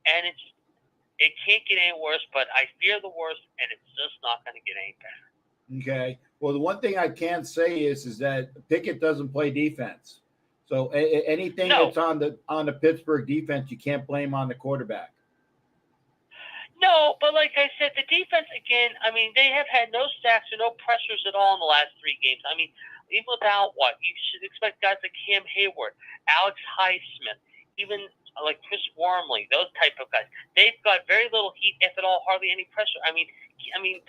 and it can't get any worse, but I fear the worst, and it's just not going to get any better. Okay. Well, the one thing I can say is that Pickett doesn't play defense. So anything that's on the Pittsburgh defense, you can't blame on the quarterback. No, but like I said, the defense, again, I mean, they have had no sacks or no pressures at all in the last 3 games. I mean, even without you should expect guys like Cam Hayward, Alex Highsmith, even like Chris Wormley, those type of guys. They've got very little heat, if at all, hardly any pressure. I mean,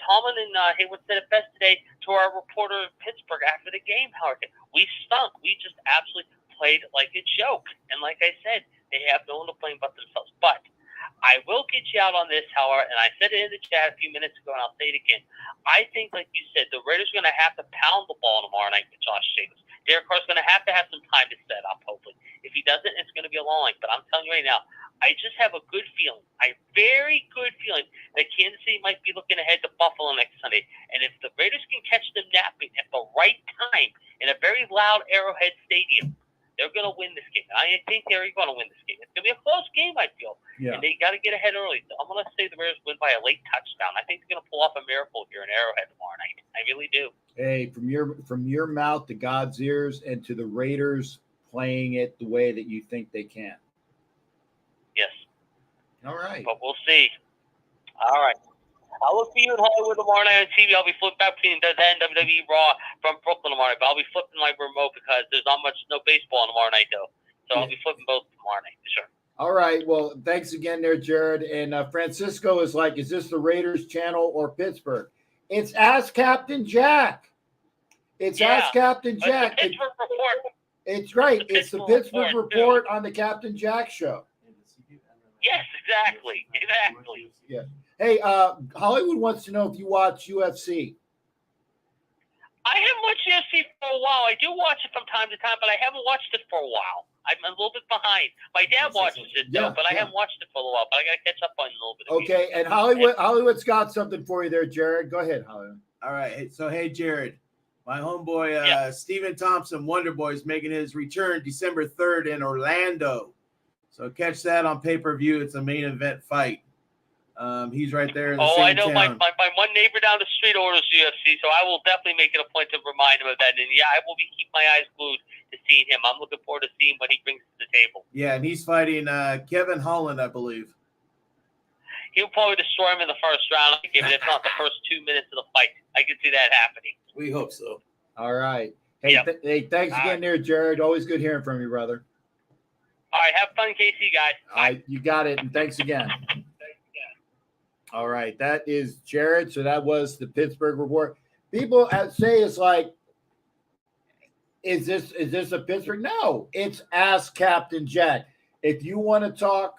Tomlin and Hayward said it best today to our reporter in Pittsburgh after the game, Howard. We stunk. We just absolutely played like a joke. And like I said, they have no one to blame but themselves. But I will get you out on this, however, and I said it in the chat a few minutes ago, and I'll say it again. I think, like you said, the Raiders are going to have to pound the ball tomorrow night with Josh Jacobs. Derek Carr's going to have some time to set up, hopefully. If he doesn't, it's going to be a long night. But I'm telling you right now, I just have a good feeling, a very good feeling that Kansas City might be looking ahead to Buffalo next Sunday. And if the Raiders can catch them napping at the right time in a very loud Arrowhead Stadium, they're going to win this game. I think they're going to win this game. It's going to be a close game, I feel. Yeah. And they got to get ahead early. So I'm going to say the Raiders win by a late touchdown. I think they're going to pull off a miracle here in Arrowhead tomorrow night. I really do. Hey, from your mouth to God's ears, and to the Raiders playing it the way that you think they can. Yes. All right. But we'll see. All right. I'll look for you in Hollywood tomorrow night on TV. I'll be flipping back between the WWE Raw from Brooklyn tomorrow night. But I'll be flipping my remote because there's no baseball tomorrow night, though. So I'll be flipping both tomorrow night for sure. All right. Well, thanks again there, Jared. And Francisco is like, is this the Raiders channel or Pittsburgh? It's Ask Captain Jack. It's Ask Captain Jack. It's the Pittsburgh Report. It's right. It's the Pittsburgh Report on the Captain Jack Show. Yes, exactly. Exactly. Yeah. Hey, Hollywood wants to know if you watch UFC. I haven't watched UFC for a while. I do watch it from time to time, but I haven't watched it for a while. I'm a little bit behind. My dad watches it though, but I haven't watched it for a while. But I got to catch up on it a little bit. Okay, and Hollywood's got something for you there, Jared. Go ahead, Hollywood. All right. So, hey, Jared, my homeboy Stephen Thompson, Wonder Boy, is making his return December 3rd in Orlando. So catch that on pay-per-view. It's a main event fight. He's right there in the same I know town. my one neighbor down the street orders UFC, so I will definitely make it a point to remind him of that. And yeah, I will be keep my eyes glued to seeing him. I'm looking forward to seeing what he brings to the table. Yeah, and he's fighting Kevin Holland, I believe. He'll probably destroy him in the first round, given if not the first 2 minutes of the fight. I can see that happening. We hope so. All right. Hey, hey, thanks again there, Jared. Always good hearing from you, brother. All right, have fun, KC, guys. All right, you got it, and thanks again. All right, that is Jared. So that was the Pittsburgh Report. People say it's like, is this a Pittsburgh? No, it's Ask Captain Jack. If you want to talk,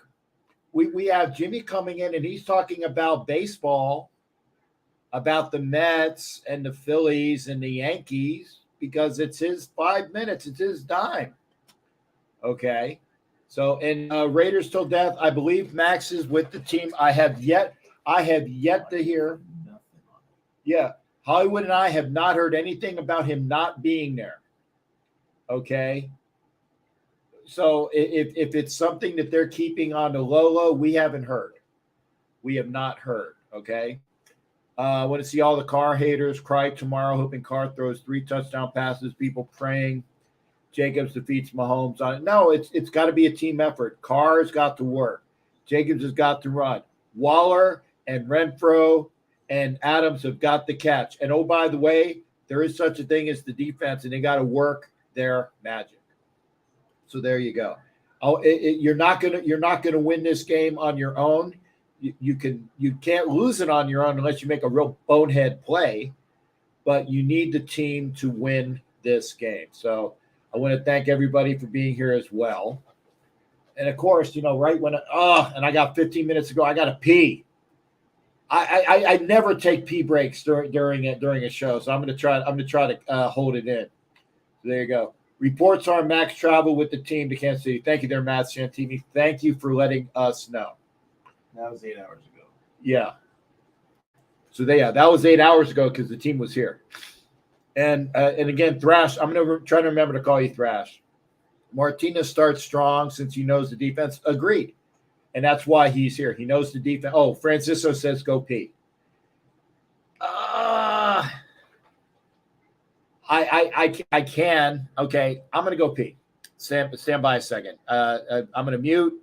we have Jimmy coming in, and he's talking about baseball, about the Mets and the Phillies and the Yankees, because it's his 5 minutes. It's his dime. Okay. So, and Raiders till death. I believe Max is with the team. I have yet to hear. Yeah, Hollywood and I have not heard anything about him not being there. Okay. So if it's something that they're keeping on the low, we haven't heard. We have not heard. Okay. I want to see all the Carr haters cry tomorrow, hoping Carr throws 3 touchdown passes. People praying Jacobs defeats Mahomes on it. No, it's got to be a team effort. Carr's got to work. Jacobs has got to run. Waller and Renfro and Adams have got to catch. And oh, by the way, there is such a thing as the defense, and they got to work their magic. So there you go. You're not gonna win this game on your own. You can't lose it on your own unless you make a real bonehead play. But you need the team to win this game. So I want to thank everybody for being here as well. And of course, right when and I got 15 minutes to go, I got to pee. I never take pee breaks during a show, so I'm gonna try to hold it in. So there you go. Reports are Max travel with the team to Kansas City. Thank you there, Matt Santini. Thank you for letting us know. That was 8 hours ago. Yeah. So that was 8 hours ago because the team was here. And again, Thrash, I'm going to try to remember to call you Thrash. Martinez starts strong since he knows the defense. Agreed. And that's why he's here. He knows the defense. Oh, Francisco says go pee. I can. Okay, I'm going to go pee. Stand by a second. I'm going to mute.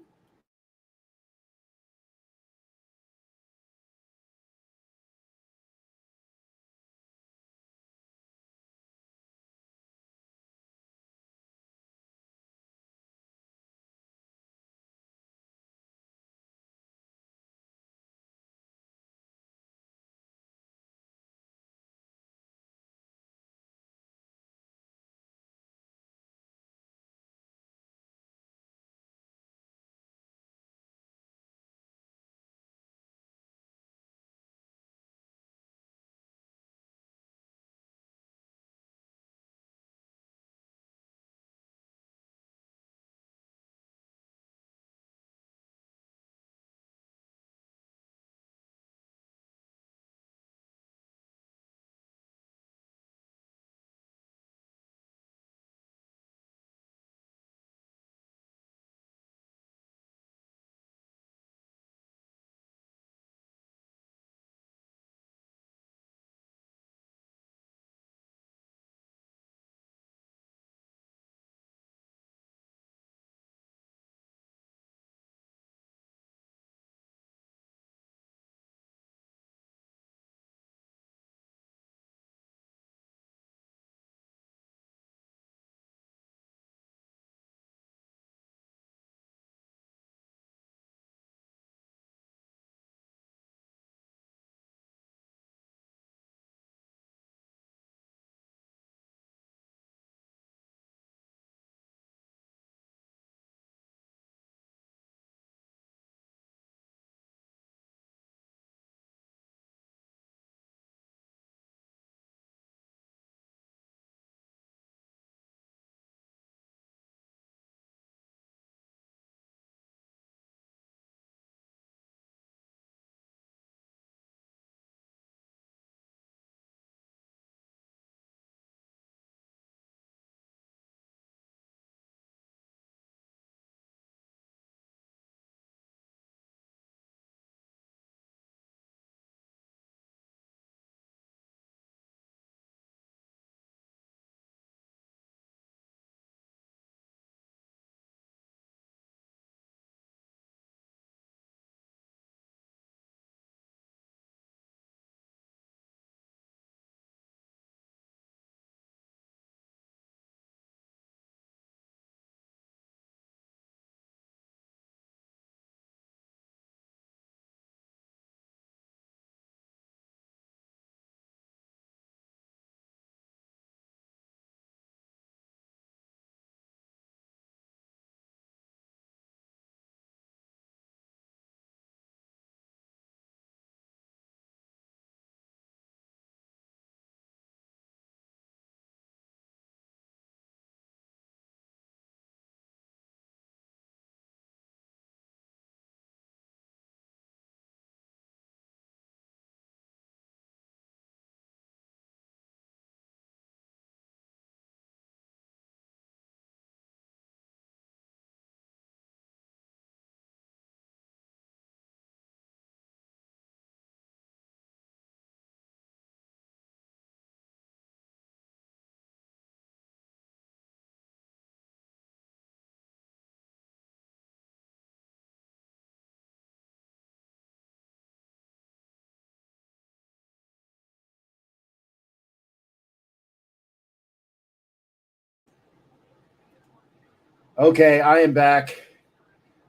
Okay, I am back.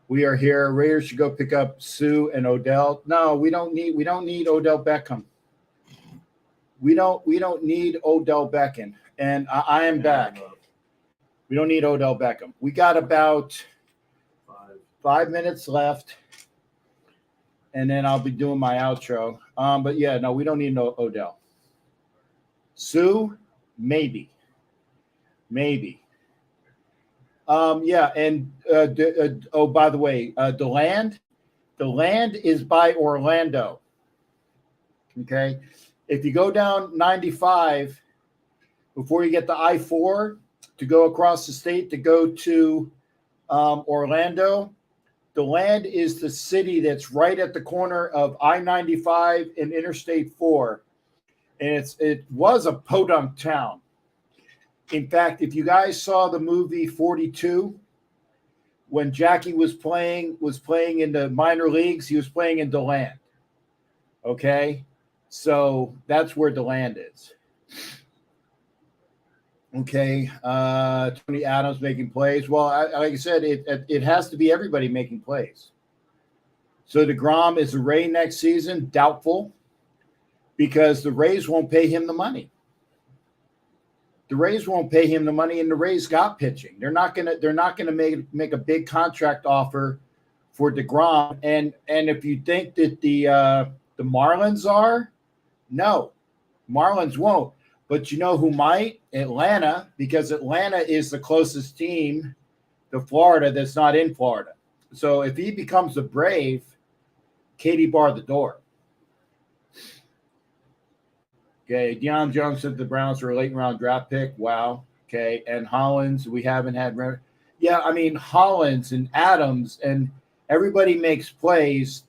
We are here. Raiders should go pick up Sue and Odell. No, we don't need Odell Beckham. We don't need Odell Beckham. And I am back. We don't need Odell Beckham. We got about 5 minutes left. And then I'll be doing my outro. But yeah, no, we don't need no Odell. Sue, maybe. Yeah, and oh, by the way, the land is by Orlando. Okay, if you go down 95 before you get to I-4 to go across the state to go to Orlando, the land is the city that's right at the corner of I-95 and Interstate 4, and it was a podunk town. In fact, if you guys saw the movie 42, when Jackie was playing in the minor leagues, he was playing in DeLand. Okay, so that's where DeLand is. Okay, Tony Adams making plays. Well, like I said, it has to be everybody making plays. So DeGrom is a Ray next season, doubtful, because the Rays won't pay him the money. The Rays won't pay him the money, and the Rays got pitching. They're not gonna make a big contract offer for DeGrom. And if you think that the Marlins are, no, Marlins won't. But you know who might? Atlanta, because Atlanta is the closest team to Florida that's not in Florida. So if he becomes a Brave, Katie barred the door. Okay, Deion Jones said the Browns were a late round draft pick. Wow. Okay, and Hollins, we haven't had. Yeah, I mean Hollins and Adams and everybody makes plays.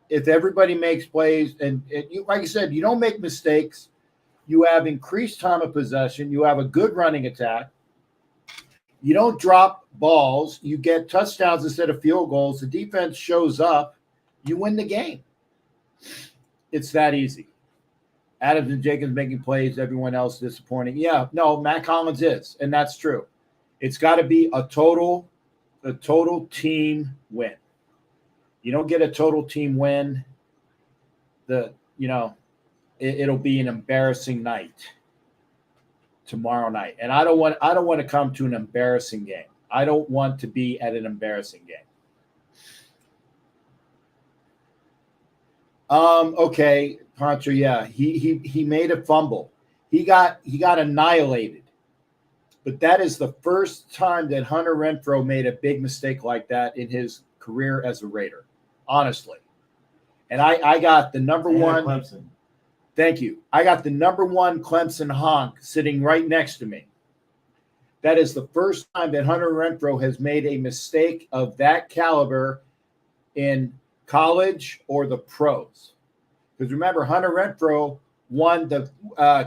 If everybody makes plays, and you, like I said, you don't make mistakes. You have increased time of possession. You have a good running attack. You don't drop balls. You get touchdowns instead of field goals. The defense shows up. You win the game. It's that easy. Adams and Jenkins making plays, everyone else disappointing. Yeah, no, Matt Collins is, and that's true. It's got to be a total team win. You don't get a total team win, it'll be an embarrassing night tomorrow night. And I don't want to come to an embarrassing game. I don't want to be at an embarrassing game. Okay, Poncho, yeah, he made a fumble. He got annihilated. But that is the first time that Hunter Renfrow made a big mistake like that in his career as a Raider, honestly. And I got the number one Clemson. Thank you. I got the number one Clemson honk sitting right next to me. That is the first time that Hunter Renfrow has made a mistake of that caliber in college or the pros. Because remember, Hunter Renfrow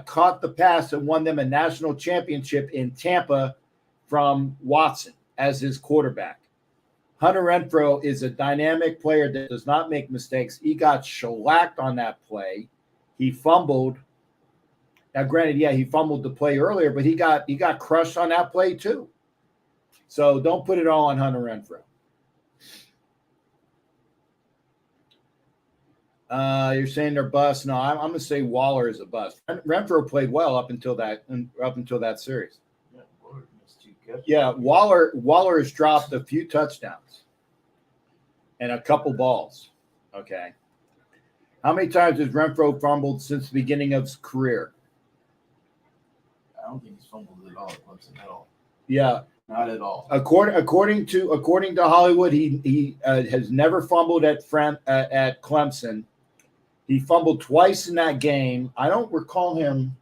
caught the pass and won them a national championship in Tampa from Watson as his quarterback. Hunter Renfrow is a dynamic player that does not make mistakes. He got shellacked on that play. He fumbled. Now, granted, yeah, he fumbled the play earlier, but he got crushed on that play too. So don't put it all on Hunter Renfrow. You're saying they're bust. No, I'm going to say Waller is a bust. Renfrow played well up until that series. Yeah, Waller has dropped a few touchdowns and a couple balls. Okay. How many times has Renfrow fumbled since the beginning of his career? I don't think he's fumbled at all at Clemson at all. Yeah. Not at all. According to Hollywood, he has never fumbled at Clemson. He fumbled twice in that game. I don't recall him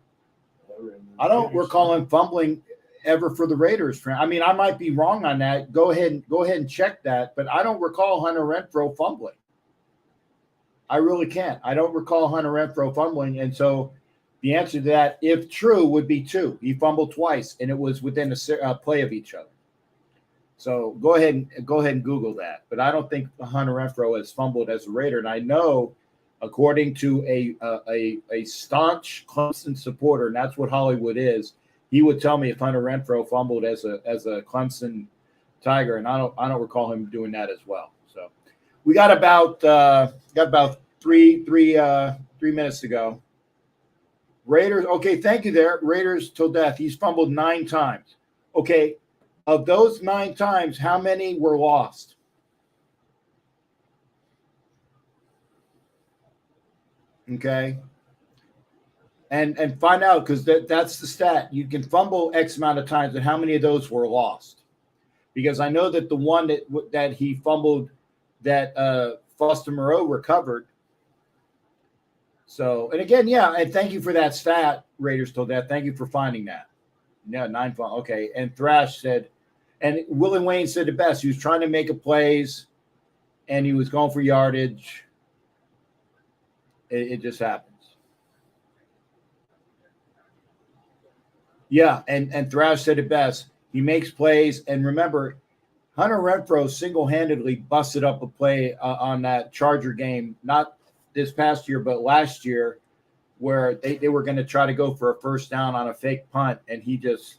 fumbling ever for the Raiders. I mean, I might be wrong on that. Go ahead and check that. But I don't recall Hunter Renfrow fumbling. I really can't. I don't recall Hunter Renfrow fumbling. And so the answer to that, if true, would be 2. He fumbled twice, and it was within a play of each other. So go ahead and Google that. But I don't think Hunter Renfrow has fumbled as a Raider. And I know, according to a staunch Clemson supporter, and that's what Hollywood is, he would tell me if Hunter Renfrow fumbled as a Clemson Tiger, and I don't recall him doing that as well. So we got about 3 minutes to go. Raiders. Okay, thank you there. Raiders till death. He's fumbled 9 times. Okay, of those 9 times, how many were lost? Okay. And find out, because that's the stat. You can fumble X amount of times, and how many of those were lost? Because I know that the one that he fumbled that Foster Moreau recovered. So, and again, yeah, and thank you for that stat, Raiders told that. Thank you for finding that. Yeah, 9 fumbles. Okay. And Thrash said, and Willie Wayne said the best. He was trying to make a plays, and he was going for yardage. It just happens. Yeah, and Thrash said it best. He makes plays, and remember, Hunter Renfrow single-handedly busted up a play on that Charger game, not this past year, but last year, where they were going to try to go for a first down on a fake punt, and he just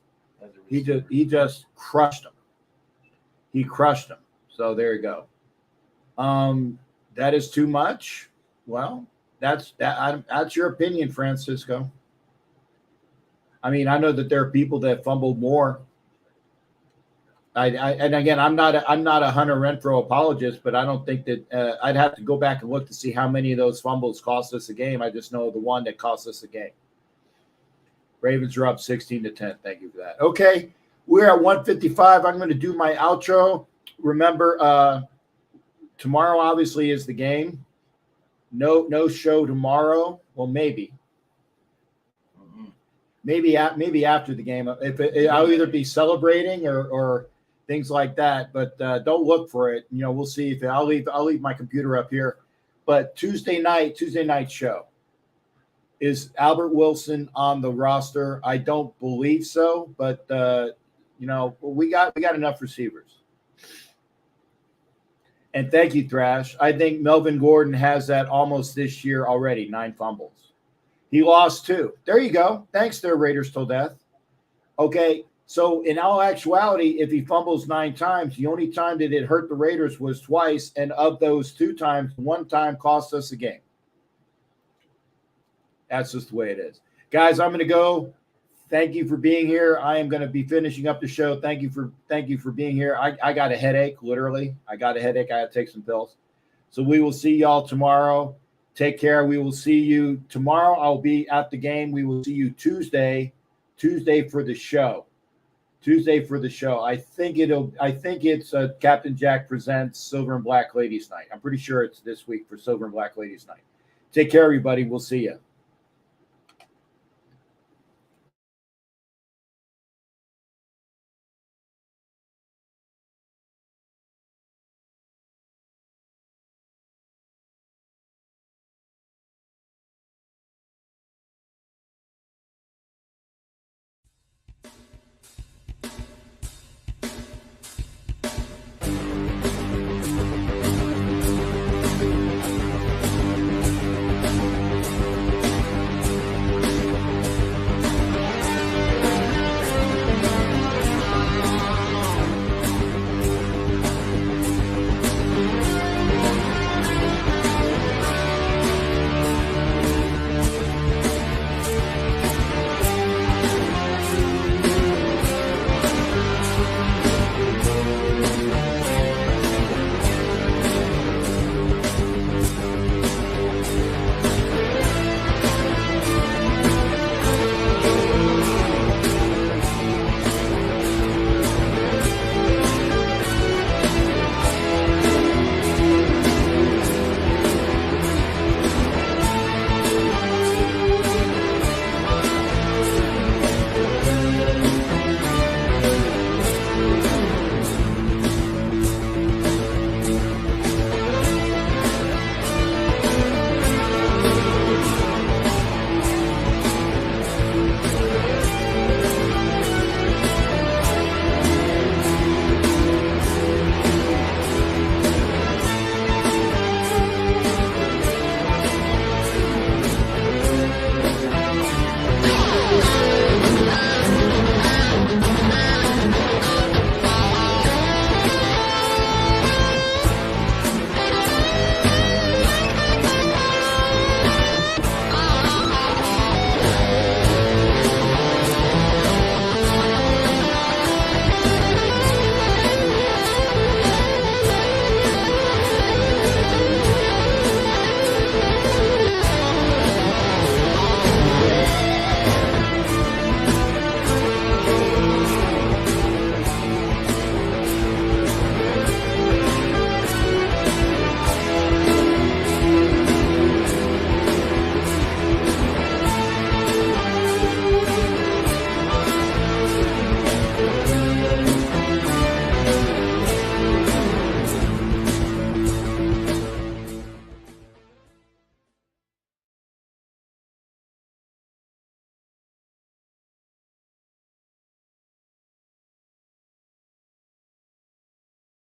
crushed them. He crushed them. So there you go. That is too much. Well, that's your opinion, Francisco. I mean, I know that there are people that fumbled more. And again, I'm not a Hunter Renfrow apologist, but I don't think that I'd have to go back and look to see how many of those fumbles cost us a game. I just know the one that cost us a game. Ravens are up 16-10. Thank you for that. Okay, we're at 1:55. I'm going to do my outro. Remember, tomorrow obviously is the game. No show tomorrow. Well, maybe. Maybe after the game. I'll either be celebrating or things like that. But don't look for it. You know, we'll see if I'll leave my computer up here. But Tuesday night show. Is Albert Wilson on the roster? I don't believe so, but you know, we got enough receivers. And thank you, Thrash. I think Melvin Gordon has that almost this year already, 9 fumbles. He lost 2. There you go. Thanks there, Raiders till death. Okay, so in all actuality, if he fumbles 9 times, the only time that it hurt the Raiders was twice, and of those 2 times, 1 time cost us a game. That's just the way it is. Guys, I'm going to go. Thank you for being here. I am going to be finishing up the show. Thank you for being here. I got a headache, literally. I got a headache. I had to take some pills. So we will see y'all tomorrow. Take care. We will see you tomorrow. I'll be at the game. We will see you Tuesday for the show. I think it's Captain Jack Presents Silver and Black Ladies Night. I'm pretty sure it's this week for Silver and Black Ladies Night. Take care, everybody. We'll see you.